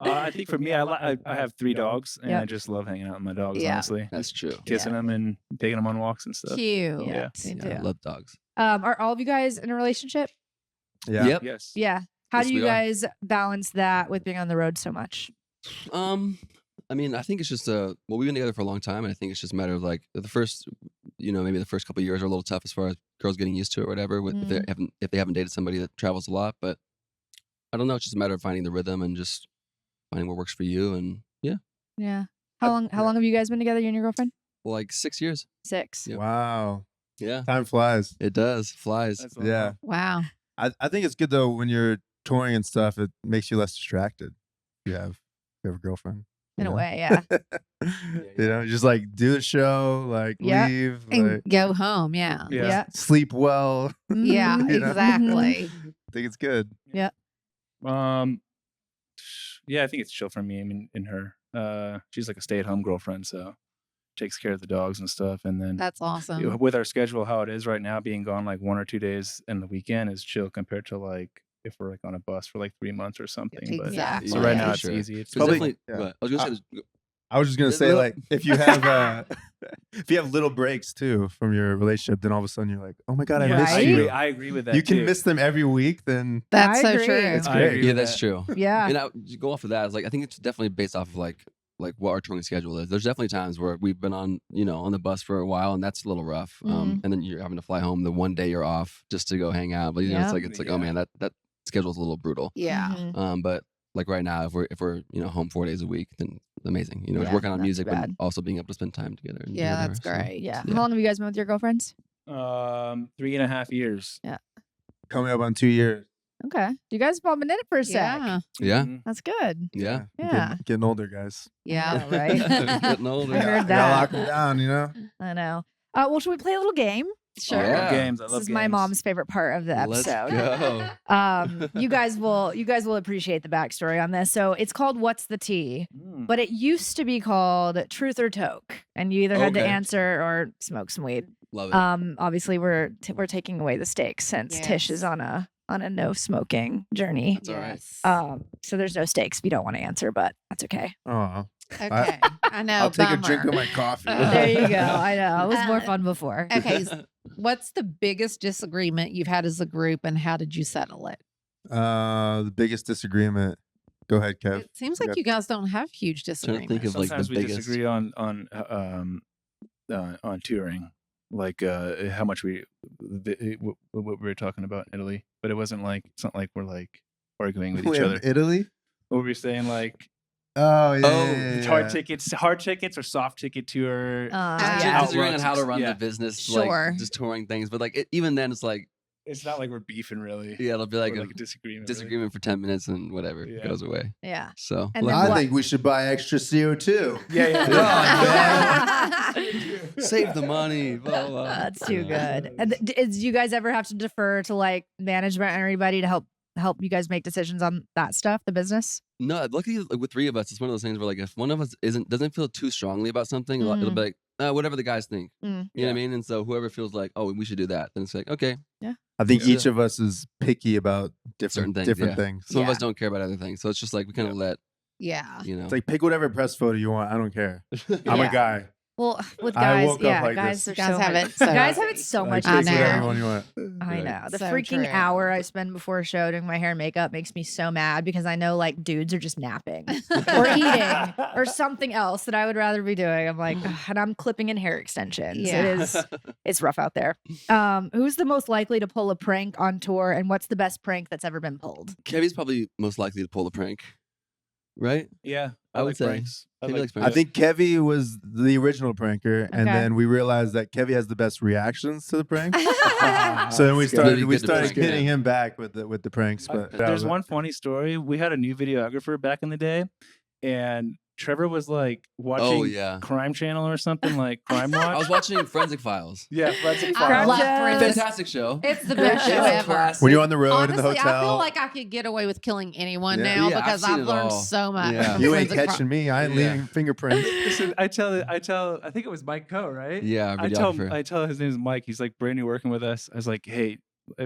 I think for me, I have 3 dogs, and Yep. I just love hanging out with my dogs. Yeah. Honestly, That's true. kissing them and taking them on walks and stuff. Cute. Yeah. Me Yeah, I too. love dogs. Are all of you guys in a relationship? Yeah. Yep. Yes. Yeah. How Yes, do you we are. guys balance that with being on the road so much? I mean, I think it's just well, we've been together for a long time, and I think it's just a matter of like the first, maybe the first couple of years are a little tough as far as girls getting used to it or whatever. If they haven't dated somebody that travels a lot, but I don't know. It's just a matter of finding the rhythm and just finding what works for you. And yeah, Yeah. How long have you guys been together, you and your girlfriend? well, like 6 years. 6. Yep. Wow. Yeah, Time flies. it does. Flies. That's Yeah. Wow. I think it's good though when you're touring and stuff. It makes you less distracted. You have a girlfriend. In you a know? way, yeah. You know, just like do the show, like Yeah. leave, And like go home. Yeah. Yeah. Yeah. sleep well. Yeah. Mhm. You know? Exactly. I think it's good. Yeah, I think it's chill for me. I mean, in her, she's like a stay-at-home girlfriend, so takes care of the dogs and stuff. And then That's awesome. with our schedule, how it is right now, being gone like 1 or 2 days in the weekend is chill compared to like if we're like on a bus for like 3 months or something. But Exactly. so right Yeah, now for it's sure. easy. It's It's Probably- definitely. yeah. What? I was gonna say. I was just gonna say, Little- like, if you have if you have little breaks too from your relationship, then all of a sudden you're like, oh my god, I Yeah, miss I Right? you. agree, I agree with that. You can too. miss them every week, then That's I so agree. true. It's I great. agree Yeah, with that's that. true. Yeah. And to go off of that, I think it's definitely based off of like what our touring schedule is. There's definitely times where we've been on the bus for a while, and that's a little rough. And then you're having to fly home the one day you're off just to go hang out. But Yeah. it's like oh Yeah. man, that schedule's a little brutal. Yeah. Mhm. But like right now, if we're home 4 days a week, then amazing. Yeah, working on not music, too but bad. also being able to spend time together. And do Yeah. whatever, That's so. great. Yeah. Yeah. How long have you guys been with your girlfriends? 3.5 years. coming up on 2 years. Okay. You guys have all been in it for a sec. Yeah. Yeah, Mhm. That's good. yeah. Yeah. Getting older, guys. Yeah. Right? Getting older. I heard Gotta that. lock them down, you know. I know. Well, should we play a little game? Sure. I love Yeah. games. I This love is my games. mom's favorite part of the Let's episode. go. You guys will appreciate the backstory on this. So it's called What's the Tea? Mm. But it used to be called Truth or Toke, and you either had to Okay. answer or smoke some weed. Love it. Obviously we're taking away the stakes since Tish is Yes. on a no smoking journey. That's all right. So there's no stakes if you don't want to answer, but that's okay. Oh, Okay. I know. I'll take a bummer. drink of my coffee. There you go. I know. It was more Uh, fun before. Okay. What's the biggest disagreement you've had as a group, and how did you settle it? The biggest disagreement. Go ahead, Kev. It seems We like got- you guys don't have huge Trying to think disagreements. of like Sometimes the we biggest. disagree on touring, like how much what we were talking about in Italy, but it wasn't like it's not like we're like arguing with each Wait, other. Italy? What were we saying? Like Oh yeah. Oh, yeah, yeah, hard yeah. tickets or soft ticket tour. Yeah. Disagreeing on how to Outlooks, run yeah. the business, Sure. like just touring things. But like even then, it's like It's not like we're beefing really. yeah, it'll be like, Or a like a disagreement. disagreement for 10 minutes and whatever Yeah. goes away. Yeah. So And like, then I what- think we should buy extra CO2. Yeah, yeah. save the money. Blah, blah. That's too Yeah. good. And do you guys ever have to defer to like management and everybody to help you guys make decisions on that stuff, the business? No, luckily like, with three of us, it's one of those things where like if one of us doesn't feel too strongly about something, it'll be like whatever the guys think. Mm. You know what I mean? And so whoever feels like, oh, we should do that, then it's like, okay. I think Yeah. each of us is picky about Certain different things, yeah. things. Some of Yeah. us don't care about other things. So it's just like we kind of let, Yeah. you know. It's like pick whatever press photo you want. I don't care. I'm Yeah. a guy. Well, with I guys, woke up yeah, like guys this. are Guys so have much- it so guys have it so Like, much I pick know. whatever easier. one you want. I Right. know. The So freaking true. hour I spend before a show doing my hair and makeup makes me so mad because I know like dudes are just napping or eating or something else that I would rather be doing. I'm like, "Ugh," and I'm clipping in hair extensions. Yeah. It's rough out there. Who's the most likely to pull a prank on tour, and what's the best prank that's ever been pulled? Kevy's probably most likely to pull the prank, right? Yeah, I would like say. pranks. Kevy likes I pranks. think Kevy was the original pranker, and Okay. then we realized that Kevy has the best reactions to the prank. Ah, So then we that's good. Really started good to prank, hitting yeah. him back with the pranks. But that There's was- one funny story. We had a new videographer back in the day, and Trevor was like watching Oh yeah. Crime Channel or something like Crime Watch. I was watching Forensic Files. yeah, Forensic I Files. love Gotcha. Forensic. Fantastic show. It's the best show It's a ever. classic. when you're on the road Honestly, in the hotel. I feel like I could get away with killing anyone Yeah. now Yeah, I've because seen I've it learned all. so much. Yeah. from you ain't forensic catching me. I ain't Yeah. leaving fingerprints. Listen, I think it was Mike Coe, right? Yeah, I tell videographer. his name is Mike. He's like brand new working with us. I was like, hey,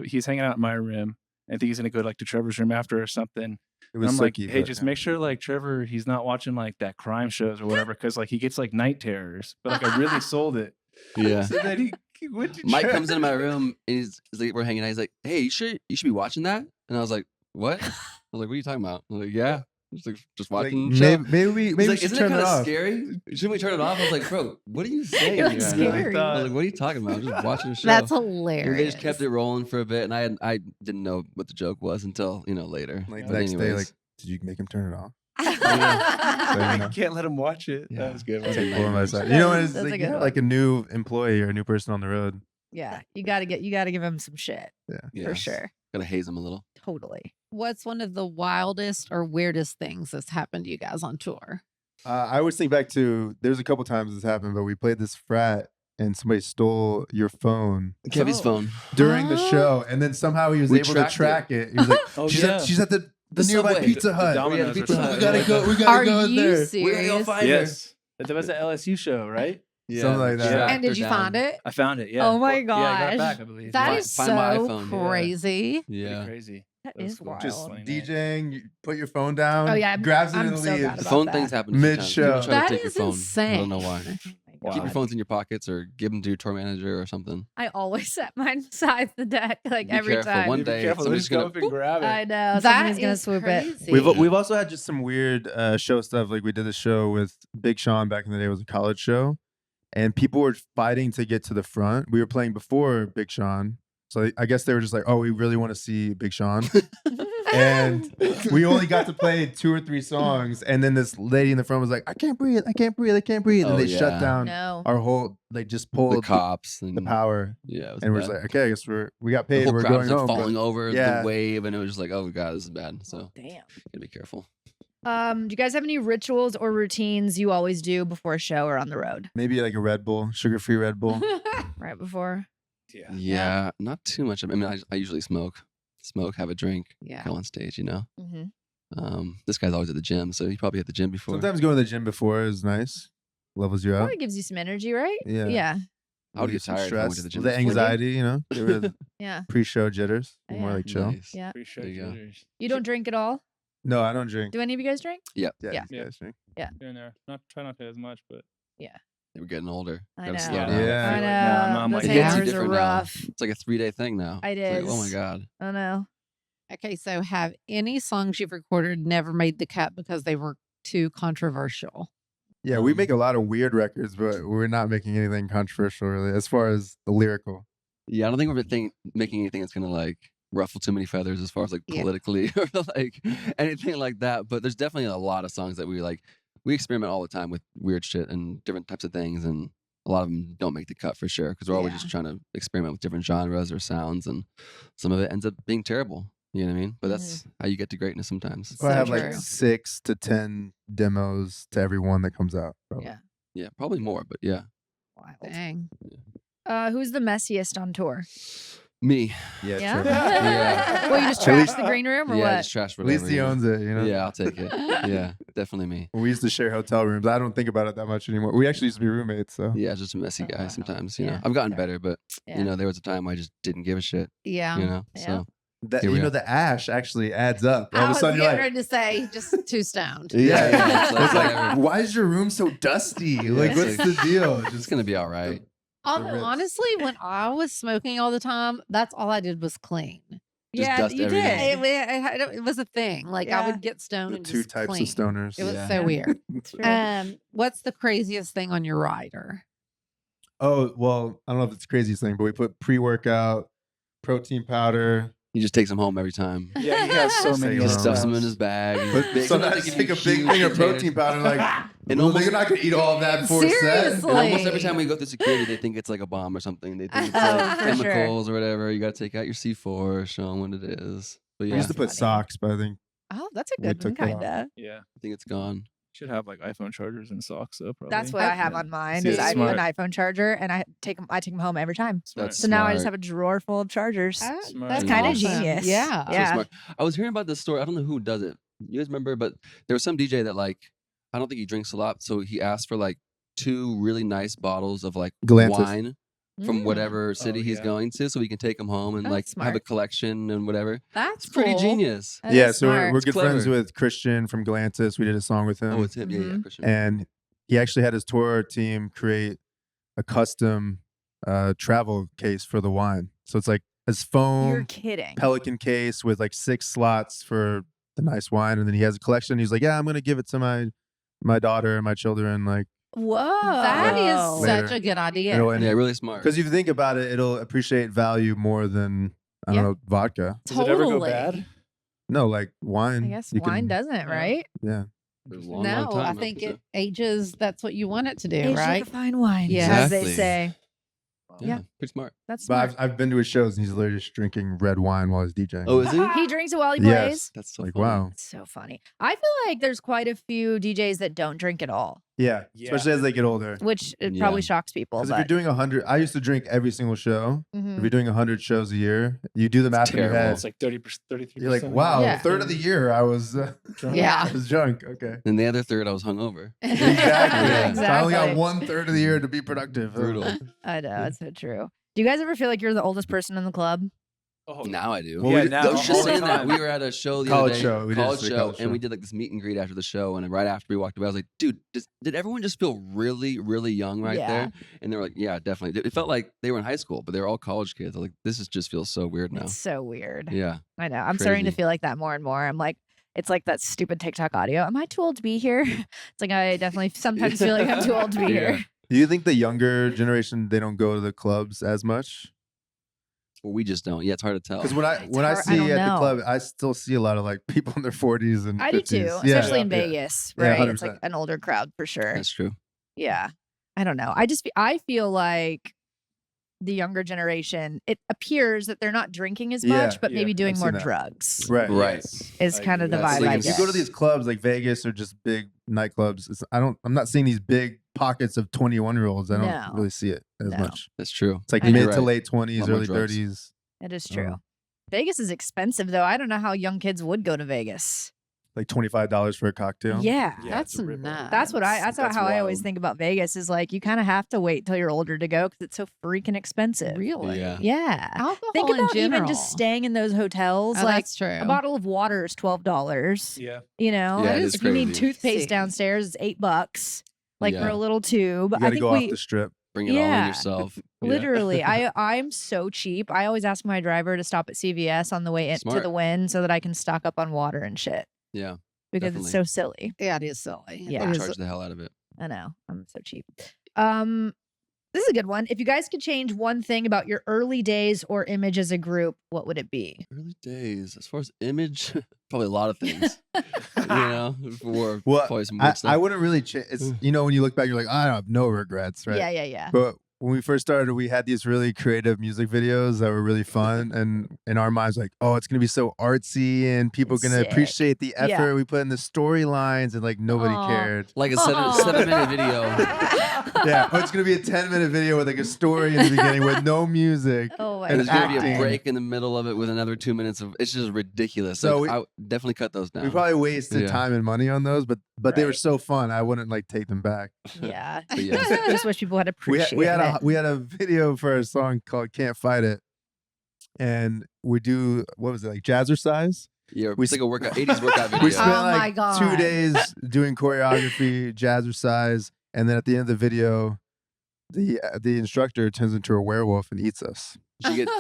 he's hanging out in my room. I think he's gonna go like to Trevor's room after or something. It And was I'm like, sucky, hey, but- just make sure like Trevor, he's not watching like that crime shows or whatever, because like he gets like night terrors. But like I really sold it. Yeah. So then he went to Mike Trevor. comes into my room and he's like, we're hanging out. He's like, hey, you sure you should be watching that? And I was like, what? I was like, what are you talking about? I'm like, yeah. Just Like, watching. show. maybe we He's maybe we like, should isn't it turn kind it of off. scary? Shouldn't we turn it off? I was like, bro, what are you saying? It here? was I scary. was like, what are you talking about? I'm just watching a show. That's And hilarious. they just kept it rolling for a bit, and I didn't know what the joke was until later. Like But the next day, anyways. like, did you make him turn it off? I can't let him watch it. Yeah. That was good. It's like Pull him nightmares. aside. You know what? It's That's a like, good one. like a new employee or a new person on the road. Yeah, you gotta give him some shit Yeah. for sure. Gotta haze him a little. Totally. What's one of the wildest or weirdest things that's happened to you guys on tour? I always think back to there's a couple times this happened, but we played this frat and somebody stole your phone Kevy's phone. during the Oh. show, and then somehow he was We able to tracked it. track it. He was like, Oh, she's, yeah. she's at the The nearby Subway. Pizza The Hut. Domino's Pizza or Hut. something. We gotta Are go in you there. serious? We gotta go find Yes. That was the LSU show, right? her. Something like that. Yeah. And did you find it? I found it. Yeah. Oh my Yeah, I got it gosh. back, I believe. That Find- is find my so iPhone. Yeah. crazy. Pretty Yeah. crazy. That That was is cool. wild. Just Funny night. DJing, you put your phone down. Oh, yeah, I'm- grabs it I'm and so leaves. bad The about phone that. things happen a few times. Mid-show. People try to That take your is phone. I insane. don't know why. Oh my Keep your God. phones in your pockets or give them to your tour manager or something. I always set mine beside the deck, like Be every careful. time. One Be day careful. somebody's Just go gonna. up and grab it. I know That somebody's gonna is swoop it. crazy. We've also had just some weird show stuff. Like we did a show with Big Sean back in the day. It was a college show, and people were fighting to get to the front. We were playing before Big Sean, so I guess they were just like, "Oh, we really want to see Big Sean," and we only got to play 2 or 3 songs. And then this lady in the front was like, "I can't breathe, I can't breathe, I can't breathe," and Oh, they yeah. shut down No. our whole. They just The pulled cops the and power, yeah, it was and we're just bad. like, "Okay, I guess we got The paid. whole We're crowd going was like home." but- falling over Yeah. the wave, and it was just like, oh god, this is bad. So Damn. gotta be careful. Do you guys have any rituals or routines you always do before a show or on the road? Maybe like a Red Bull, sugar-free Red Bull. Right before. Yeah, not too much. I mean, I usually smoke, have a drink, Yeah. go on stage. You know. Mm-hmm. This guy's always at the gym, so he probably hit the gym before. Sometimes going to the gym before is nice. Levels you out. Probably gives you some energy, right? Yeah. Yeah. I would Get get some tired if I went to stress, the gym. the before. anxiety, you know, get rid of Yeah. pre-show jitters. Be Oh, more yeah. like chill. Nice. Yeah. Pretty sure There you go. jitters. You don't drink at all? No, I don't drink. Do any of you guys drink? Yeah, Yeah. these guys drink. Here and there. Try not to as much, but They were getting older. I Gotta know. slow Yeah. down. Yeah. I know. Nah, I'm Those like, it hits you hangovers are different now. rough. It's like a 3-day thing now. It It's like, oh my is. god. I know. Okay, so have any songs you've recorded never made the cut because they were too controversial? Yeah, we make a lot of weird records, but we're not making anything controversial really, as far as the lyrical. Yeah, I don't think we're making anything that's gonna like ruffle too many feathers as far as like Yeah. politically or like anything like that. But there's definitely a lot of songs that we experiment all the time with weird shit and different types of things, and a lot of them don't make the cut for sure because we're always Yeah. just trying to experiment with different genres or sounds, and some of it ends up being terrible. You know what I mean? But that's how you get to greatness sometimes. So I So have like true. 6 to 10 demos to every one that comes out. Probably. Yeah. Yeah, probably more, but yeah. Wild. Dang. Who's the messiest on tour? Me. Yeah, Yeah? Trevor. Yeah. Well, you just At trash least- the green room or Yeah, what? just trash At whatever. least he you know? owns it, you know? Yeah, I'll take it. Yeah, definitely me. We used to share hotel rooms. I don't think about it that much anymore. We actually used to be roommates, so. Yeah, just a messy guy wow. sometimes, you Yeah. know. I've gotten Yeah. better, but Yeah. you know, there was a time where I just didn't give a shit, Yeah. you know. Yeah. So That, Here we you know, are. the ash actually adds up. All I of a was sudden, getting you're like, ready to say just too stoned. yeah, Yeah, it's it's like, like- why is your room so dusty? Like, it's what's like- the deal? it's Just gonna be all right. Although Ritz. honestly, when I was smoking all the time, that's all I did was clean. Just Yeah, dust you everything. did. It was a thing. Like I Yeah. would get stoned the and 2 just types clean. of stoners. It was Yeah. so weird. It's true. What's the craziest thing on your rider? Oh, well, I don't know if it's the craziest thing, but we put pre-workout, protein powder. He just takes them home every time. yeah, he has so Just many. take He just Wow. stuffs them in his bag. He's But big. sometimes they you give take a you big huge thing of containers. protein powder, like, And well, almost- they're not going to eat all of that before set. Seriously. And almost every time we go through security, they think it's like a bomb or something. They think it's Oh, like for sure. chemicals or whatever. You got to take out your C4, show them what it is. But We yeah, used to put Funny. socks, but I think Oh, that's a We good one, took that off. kind of. Yeah, I think it's gone. should have like iPhone chargers and socks though. Probably. That's what I have on mine. See, Is that's I have an smart. iPhone charger, and I take them home every time. Smart. That's So now I just smart. have a drawer full of chargers. Smart. That's Kinda awesome. genius. Yeah. So Yeah. smart. I was hearing about this story. I don't know who does it. You guys remember? But there was some DJ that like, I don't think he drinks a lot. So he asked for like 2 really nice bottles of like Galantis. wine from Mm. whatever city he's yeah. going to, so he can take them home and Oh, like that's have a smart. collection and whatever. That's It's pretty cool. genius. That yeah, is so we're smart. good friends clever. with Christian from Galantis. We did a song with him. Oh, it's him. Yeah, yeah, Mhm. Christian. And he actually had his tour team create a custom travel case for the wine. So it's like his You're foam kidding. Pelican case with like 6 slots for the nice wine, and then he has a collection. He's like, yeah, I'm gonna give it to my daughter and my children, like, Whoa. That is Later. such a good idea. you know, and yeah, really smart. because if you think about it, it'll appreciate value more than I don't Yeah. know, vodka. Does it ever go Totally. bad? No, like wine. I guess you wine can- doesn't, right? Yeah, For a long, No, long time, I huh? think So- it ages. That's what you want it to do, Aged right? like a fine wine, Yeah. as they Exactly. say. Yeah, pretty smart. That's but smart. I've been to his shows and he's literally just drinking red wine while he's DJing. Oh, is he? He drinks it while he Yes. plays. That's so like funny. wow. It's so funny. I feel like there's quite a few DJs that don't drink at all, Yeah, Yeah. especially as they get older. which it Yeah. probably shocks people. Because if you're But doing 100, I used to drink every single show. Mhm. If you're doing 100 shows a year, you do the math in your terrible. head. It's like 30%, 33%. You're like, wow, Yeah. a third of the year I was Yeah. I was drunk. Okay. And the other third, I was hungover. Exactly. Yeah. So I only got Exactly. 1/3 of the year to be productive. Brutal. I know it's so true. Do you guys ever feel like you're the oldest person in the club? Oh, Now I do. Well, yeah, we- now I was all just the saying that. time. We were at a show the College other day. show. We did college just a show. college And we show. did like this meet and greet after the show. And right after we walked away, I was like, dude, did everyone just feel really, really young right Yeah. there? And they were like, yeah, definitely. It felt like they were in high school, but they were all college kids. I was like, this is just feels so weird now. It's so weird. Yeah. I know. I'm starting to Crazy. feel like that more and more. I'm like, it's like that stupid TikTok audio. Am I too old to be here? It's like I definitely sometimes feel like I'm too old to be Yeah. here. Do you think the younger generation they don't go to the clubs as much? Well, we just don't. Yeah, it's hard to tell. Because when I It's when I hard- I see don't at the know. club, I still see a lot of like people in their 40s and I do 50s. too, Yeah. especially in Yeah. Vegas, Yeah, right? It's like 100%. an older crowd for sure. That's true. Yeah. I don't know. I feel like the younger generation, it appears that they're not drinking as Yeah, much, but yeah, maybe doing I've more seen that. drugs. Right. Right. Yes, Is I kind of agree. the That's vibe like I if If you get. go to these clubs like Vegas or just big nightclubs, I'm not seeing these big pockets of 21-year-olds. I don't No. really see it as No. much. That's true. It's like I know. mid You're to right. late 20s, Lot more early drugs. 30s. It is true. Vegas is expensive though. I don't know how young kids would go to Vegas. Like $25 for a cocktail. Yeah. That's it's a rip-off. nuts. That's how I always think about Vegas is like you kind of have to wait till you're older to go because it's so freaking expensive. Really. Yeah. Yeah. Alcohol Think in about general. even just staying in those hotels. Oh, like that's true. a bottle of water is $12. Yeah. You know, Yeah, it is if you need crazy. toothpaste See. downstairs, it's $8. Like for Yeah. a little tube. You I got to think go we off the strip. Bring it all in Yeah. yourself. Yeah. literally. I'm so cheap. I always ask my driver to stop at CVS on the way into Smart. the Wynn so that I can stock up on water and shit Yeah. because Definitely. it's so silly. Yeah, it is silly. Yeah. It is- Charge the hell out of it. I know. I'm so cheap. This is a good one. If you guys could change one thing about your early days or image as a group, what would it be? Early days, as far as image, probably a lot of things. You know, for Well, probably some weird I stuff. wouldn't really change. It's when you look back, you're like, I have no regrets, right? Yeah. But when we first started, we had these really creative music videos that were really fun, and in our minds, like, oh, it's gonna be so artsy, and people are gonna Sick. appreciate the effort Yeah. we put in the storylines, and like nobody Aw. cared. Like a Aw. 7-minute video. Yeah, oh, it's gonna be a 10-minute video with like a story in the beginning with no music. Oh my And there's gonna be acting. a break in the middle of it with another 2 minutes of. It's just ridiculous. So Like, I would definitely cut those down. We probably wasted Yeah. time and money on those, but they were Right. so fun. I wouldn't like take them back. Yeah. But yeah. Just wish people had We appreciated had it. we had a video for a song called "Can't Fight It," and we do what was it like jazzercise? Yeah, We it's like a workout, 80s workout video. We spent Oh my like God. 2 days doing choreography, jazzercise, and then at the end of the video, the instructor turns into a werewolf and eats us. She gets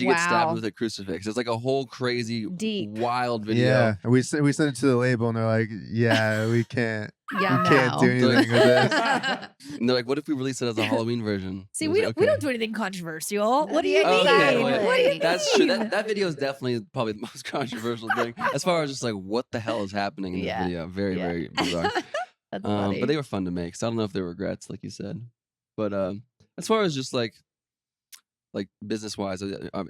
Wow. stabbed with a crucifix. It's like a whole crazy, Deep. wild video. Yeah, and we sent it to the label, and they're like, "Yeah, we can't, Yeah, we can't do no. anything with this." And they're like, "What if we release it as a Halloween version?" See, I was we like, don't, we "Okay." don't do anything controversial. What do you mean? Okay, Exactly. What do you That's true. mean? That video is definitely probably the most controversial thing as far as just like what the hell is happening in this Yeah. video. Very, Yeah. very bizarre. That's funny. But they were fun to make. So I don't know if there were regrets, like you said. But as far as just like business wise,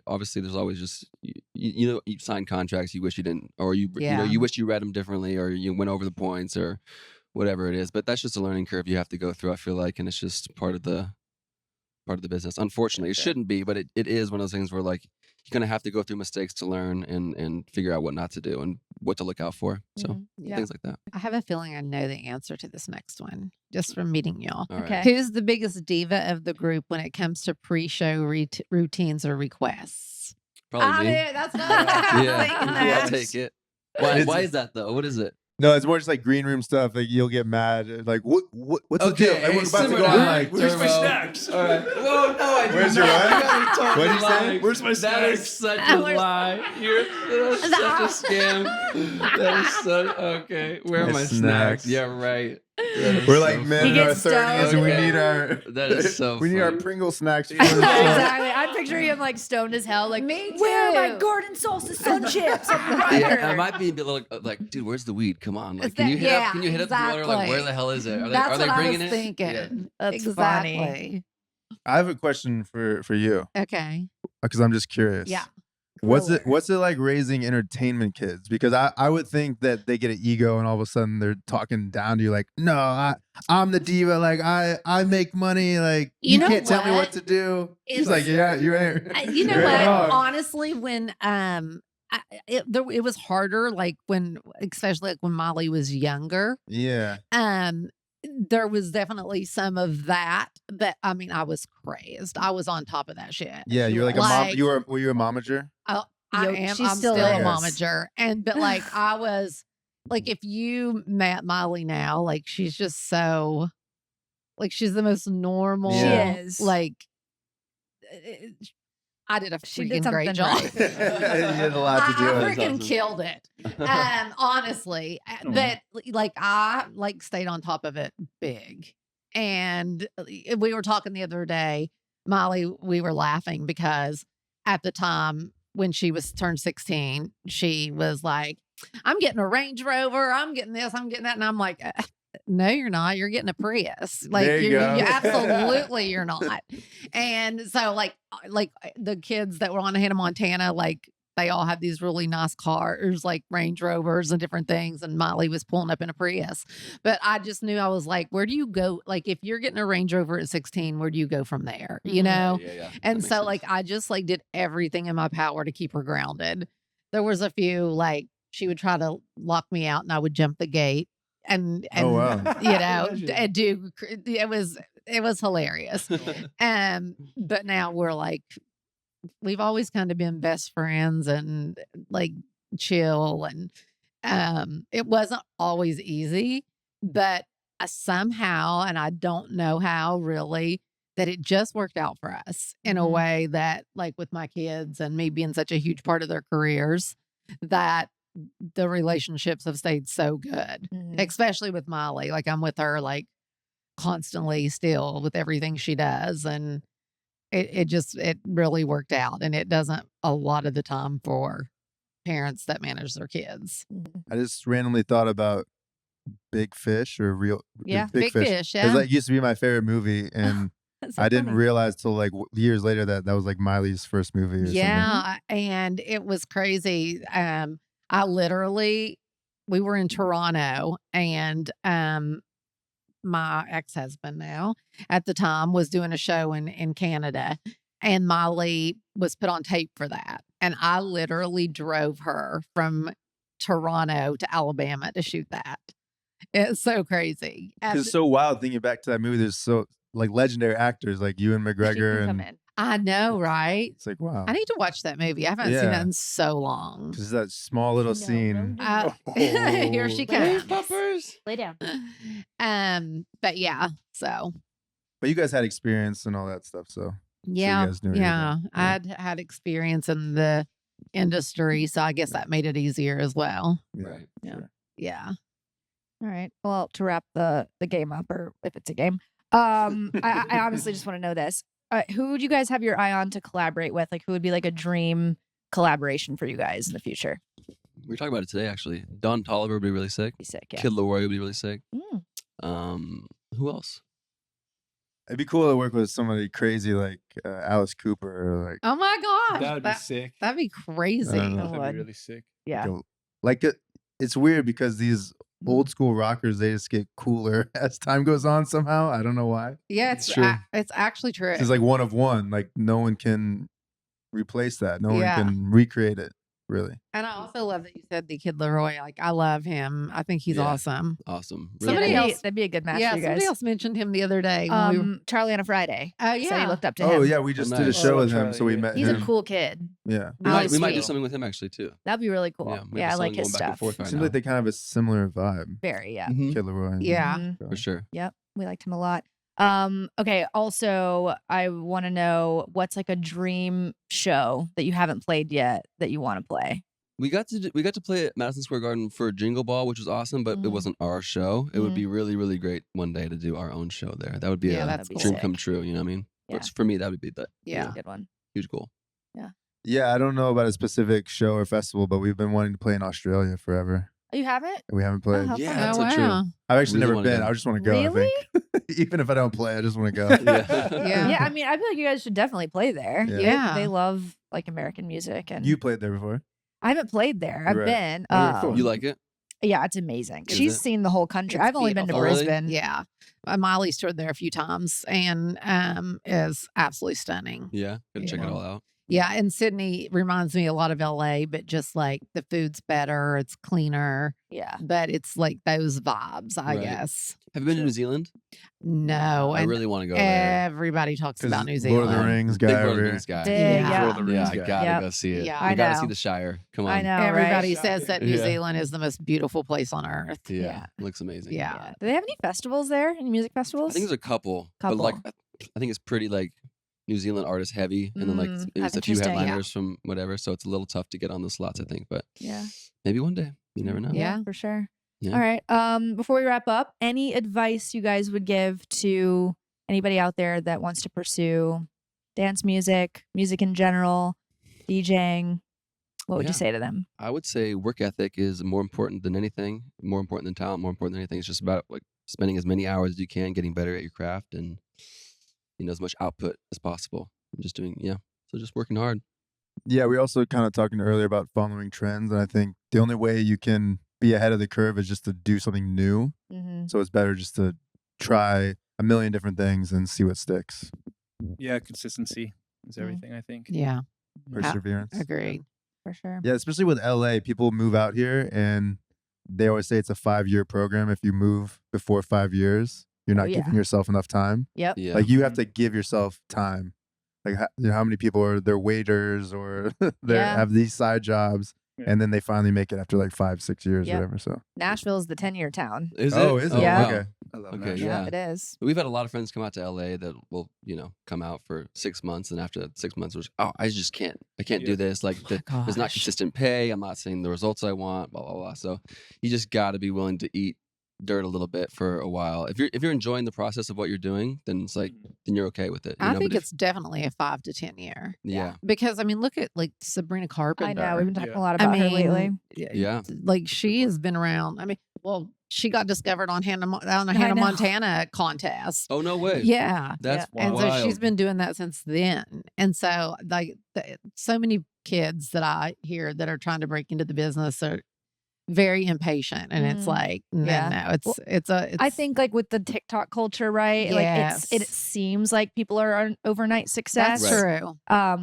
obviously there's always just you know you sign contracts you wish you didn't, or you Yeah. know you wish you read them differently, or you went over the points, or whatever it is. But that's just a learning curve you have to go through. I feel like, and it's just part of the business. Unfortunately, it shouldn't be, but it is one of those things where like you're gonna have to go through mistakes to learn and figure out what not to do and what to look out for. So Mhm. Yeah. things like that. I have a feeling I know the answer to this next one just from meeting y'all. All right. Okay. Who's the biggest diva of the group when it comes to pre-show routines or requests? Probably me. That's not what I was Yeah, thinking yeah, I'll that. take it. Why It's- is that though? What is it? No, it's more just like green room stuff. Like you'll get mad. Like what's the Okay, deal? Like, hey, we're about to simmer go on down. like. Where's my Turbo. snacks? All right. Whoa, no, I did Where's your not. what? You got me totally What'd you say? lying. Where's my That is snacks? such a lie. You're such a scam. That is so okay. Where are My my snacks? snacks. Yeah, right. That is We're so like men funny. in He our gets 30s, and we stoned. need our. That is so We need our funny. Pringle snacks. before the show. exactly. I'm picturing him like stoned as hell. Like, Me where are my too. Gordon salsa sun chips on the rider? Yeah, I might be a bit like, dude, where's the weed? Come on, like, Is can you that- hit yeah, up? Can you hit up the water? Like, where the hell is it? Are That's are they what I bringing was it? thinking. Yeah. That's exactly. funny. I have a question for you Okay. because I'm just curious. Yeah. What's Thriller. it like raising entertainment kids? Because I would think that they get an ego and all of a sudden they're talking down to you like, no, I'm the diva. Like I make money. Like You you, know can't tell me what? what to do. He's It's- like, yeah, you're. You know you're what? wrong. Honestly, when it was harder, like when, especially like when Molly was younger. Yeah. There was definitely some of that, but I mean, I was crazed. I was on top of that shit. Yeah, you're like a mom. Like- Were you a momager? I Yo, am. she I'm still still a is. momager, but like I was, like if you met Molly now, like she's just so, like she's the most normal. She Yeah. is. Like, I did a She did freaking great something job. right. You had a lot to do. I with it. freaking awesome. killed it. Honestly, but like I like stayed on top of it big. And we were talking the other day, Molly, we were laughing because at the time when she was turned 16, she was like, I'm getting a Range Rover, I'm getting this, I'm getting that. And I'm like, no, you're not. You're getting a Prius. Like There you you go. absolutely you're not. And so like the kids that were on Hannah Montana, like they all had these really nice cars, like Range Rovers and different things. And Miley was pulling up in a Prius. But I just knew, I was like, where do you go? Like, if you're getting a Range Rover at 16, where do you go from there? You know? Yeah. And so like, I just like did everything in my power to keep her grounded. There was a few, like, she would try to lock me out and I would jump the gate. And Oh, wow. you know, it was hilarious. But now we're like, we've always kind of been best friends and like chill, and it wasn't always easy, but somehow, and I don't know how really, that it just worked out for us in a way that, like, with my kids and me being such a huge part of their careers, that the relationships have stayed so good, especially with Miley. Like, I'm with her like constantly still with everything she does, and it really worked out, and it doesn't a lot of the time for parents that manage their kids. I just randomly thought about Big Fish or Big Fish, Because yeah. that used to be my favorite movie, and That's so I didn't funny. realize till like years later that was like Miley's first movie or something. Yeah, and it was crazy. We were in Toronto, and my ex-husband now at the time was doing a show in Canada, and Miley was put on tape for that. And I literally drove her from Toronto to Alabama to shoot that. It's so crazy. It's so wild thinking back to that movie. There's so like legendary actors like Ewan She McGregor, can come and in. I know, right? it's like, wow. I need to watch that movie. I haven't seen Yeah. that in so long. Just that small little scene. Here she comes. Poppers. Lay down. But yeah, so But you guys had experience and all that stuff, so yeah, you guys knew yeah. everything. I'd had experience in the industry, so I guess that made it easier as well. Yeah. Right. Yeah. Sure. Yeah. All right. Well, to wrap the game up, or if it's a game, I honestly just want to know this. Who would you guys have your eye on to collaborate with? Like, who would be like a dream collaboration for you guys in the future? We were talking about it today, actually. Don Toliver would be really sick. Be sick, yeah. Kid Leroy would be really sick. Mm. Who else? It'd be cool to work with somebody crazy like Alice Cooper or like Oh my gosh. That would be sick. That'd be crazy. I don't know. Oh, That'd would. be really sick. Yeah. it's weird because these old school rockers, they just get cooler as time goes on somehow. I don't know why. Yeah, It's true. it's actually true. It's like one of one. Like no one can replace that. No Yeah. one can recreate it, really. And I also love that you said the Kid Leroy. Like, I love him. I think he's Yeah. awesome. Awesome. Yeah, Somebody Really that'd, else- that'd be a good match Yeah, for you somebody guys. else mentioned him the other day. When we were, Charlie on a Friday. oh, So you yeah. looked up to him. Oh yeah, we just did a nice. show Oh, with him, Charlie, so we yeah. met He's him. a cool kid. Yeah. We might do sweet. something with him actually too. That'd be really cool. Yeah, we have a Yeah, I song like going his back and stuff. forth right Seems now. like they kind of have a similar vibe. Very, yeah. Mhm. Kid Leroy. Yeah. Mhm. For sure. Yep. We liked him a lot. Okay. Also, I want to know what's like a dream show that you haven't played yet that you want to play. We got to play at Madison Square Garden for Jingle Ball, which was awesome, but Mhm. it wasn't our show. It would Mhm. be really, really great one day to do our own show there. That would be Yeah, a that's dream cool. come true. You know what I mean? Yeah. For me, that would be that. Yeah. That's a good one. Huge goal. Yeah, I don't know about a specific show or festival, but we've been wanting to play in Australia forever. Oh, you haven't? We haven't played. how Yeah, fun. that's Oh, so true. wow. I've actually Really never wanna been. go. I just want to go. Really? I think, even if I don't play, I just want to go. Yeah. Yeah. Yeah. I mean, I feel like you guys should definitely play there. Yeah. Yeah. They love like American music, and You played there before. I haven't played there. I've Right. been. Oh, cool. You like it? Yeah, it's amazing. Is She's it? seen the whole country. It's I've only been to beautiful. Oh, really? Brisbane. Yeah. Miley's toured there a few times, and is absolutely stunning. Yeah. Gotta check it Yeah. all out. Yeah, and Sydney reminds me a lot of LA, but just like the food's better, it's cleaner, Yeah. but it's like those vibes, I Right. guess. Have you been to New Zealand? No, I and really want to go there. everybody talks 'Cause about New Lord Zealand. of the Rings Big guy Lord of over the here. Rings guy. Big, Yeah. yeah. Lord of the Yeah, Rings I guy. gotta Yep. go see it. Yeah. I I gotta know. see the Shire. Come on. I know. Everybody right? says that New Yeah. Zealand is the most beautiful place on earth. Yeah. Yeah. Looks amazing. Yeah. Yeah. Do they have any festivals there? Any music I festivals? think there's a couple, but like Couple. I think it's pretty like New Zealand artist heavy, and then like Mm, maybe that's it's a few interesting, yeah. headliners from whatever, so it's a little tough to get on the slots, I think. But Yeah. maybe one day, you never know. Yeah. For sure. Yeah. All right. Before we wrap up, any advice you guys would give to anybody out there that wants to pursue dance music, music in general, DJing? What would Yeah. you say to them? I would say work ethic is more important than anything, more important than talent, more important than anything. It's just about like spending as many hours as you can, getting better at your craft, and as much output as possible. And just doing, so just working hard. Yeah, we also kind of talking earlier about following trends, and I think the only way you can be ahead of the curve is just to do something new. Mm-hmm. So it's better just to try a million different things and see what sticks. Yeah, consistency is everything, I think. Yeah, Perseverance. agreed. For sure. Yeah, especially with LA, people move out here and they always say it's a 5-year program. If you move before 5 years, you're not yeah. giving yourself enough time. Yep. Yeah. Like you have to give yourself time. Like how many people are they're waiters or they Yeah. have these side jobs Yeah. and then they finally make it after like 5-6 years Yep. or whatever. So Nashville's the 10-year town. Is it? is it? Yeah. Okay. I love Okay, Nashville. yeah. It is. We've had a lot of friends come out to LA that will, come out for 6 months, and after 6 months, I just can't. I can't do this. Like, there's not gosh. consistent pay. I'm not seeing the results I want. Blah blah blah. So, you just got to be willing to eat dirt a little bit for a while. If you're enjoying the process of what you're doing, then it's like then you're okay with it. I but think if- it's definitely a 5 to 10 year. yeah. Because I mean, look at like Sabrina Carpenter. I know. We've been talking Yeah. a lot about her lately. Yeah. like she has been around. I mean, well, she got discovered on Hannah know. Montana contest. Oh no way. Yeah. That's And wild. so she's been doing that since then. And so like so many kids that I hear that are trying to break into the business are very impatient. And it's Mhm. like, no, Yeah. it's I think like with the TikTok culture, right? Like Yes. it seems like people are on overnight success. that's Right. true.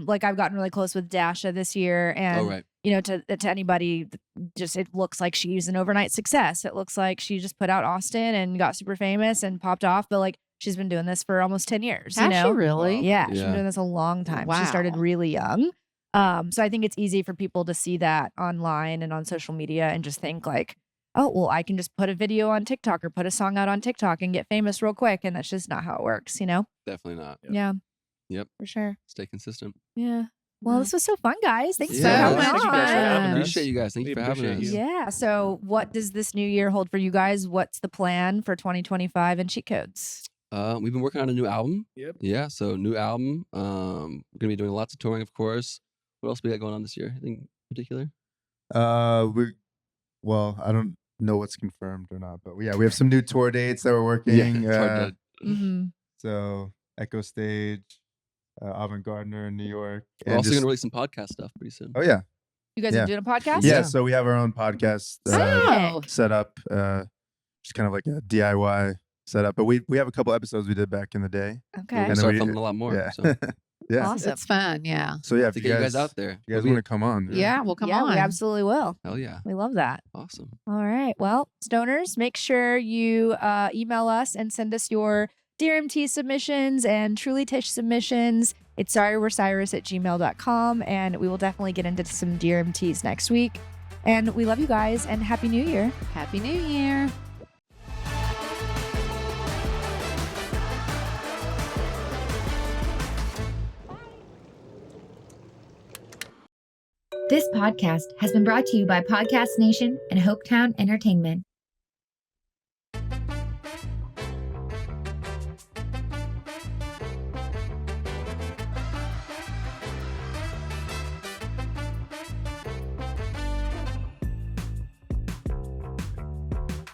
Like I've gotten really close with Dasha this year, and Oh right. to anybody, just it looks like she's an overnight success. It looks like she just put out Austin and got super famous and popped off, but like she's been doing this for almost 10 years. Has you know? she really? Yeah, she's been Yeah. doing this a long time. She started Wow. really young. So I think it's easy for people to see that online and on social media and just think like, oh, well, I can just put a video on TikTok or put a song out on TikTok and get famous real quick. And that's just not how it works, you know? Definitely not. Yep. Yeah. Yep. For sure. Stay consistent. Yeah. Well, this was so fun, guys. Thanks for Yeah. coming Thank you guys for on. having us. Appreciate you guys. Thank We you for having us. appreciate you. Yeah. So, what does this new year hold for you guys? What's the plan for 2025 and cheat codes? We've been working on a new album. Yep. Yeah, so new album. We're gonna be doing lots of touring, of course. What else we got going on this year? Anything in particular? I don't know what's confirmed or not, but we have some new tour dates that we're working. it's hard to. Mm-hmm. So Echo Stage, Avant Gardner in New York. We're and also just- gonna release some podcast stuff pretty soon. Oh yeah. You guys Yeah. are doing a podcast? Yeah, so we have our own podcast Oh. set up, just kind of like a DIY setup. But we have a couple episodes we did back in the day. We're Okay. gonna And start we- filming a lot more. Yeah. So Yeah. Awesome. It's fun. Yeah. So yeah, if to you get guys, you guys out there. you guys We'll want be- to come on. Yeah. Well, come yeah, on. we absolutely will. Hell yeah. We love that. Awesome. All right. Well, stoners, make sure you email us and send us your DRMT submissions and Truly Tish submissions. It's sorrywe'recyrus@gmail.com, and we will definitely get into some DRMTs next week. And we love you guys, and Happy New Year. Happy New Year. This podcast has been brought to you by Podcast Nation and Hopetown Entertainment.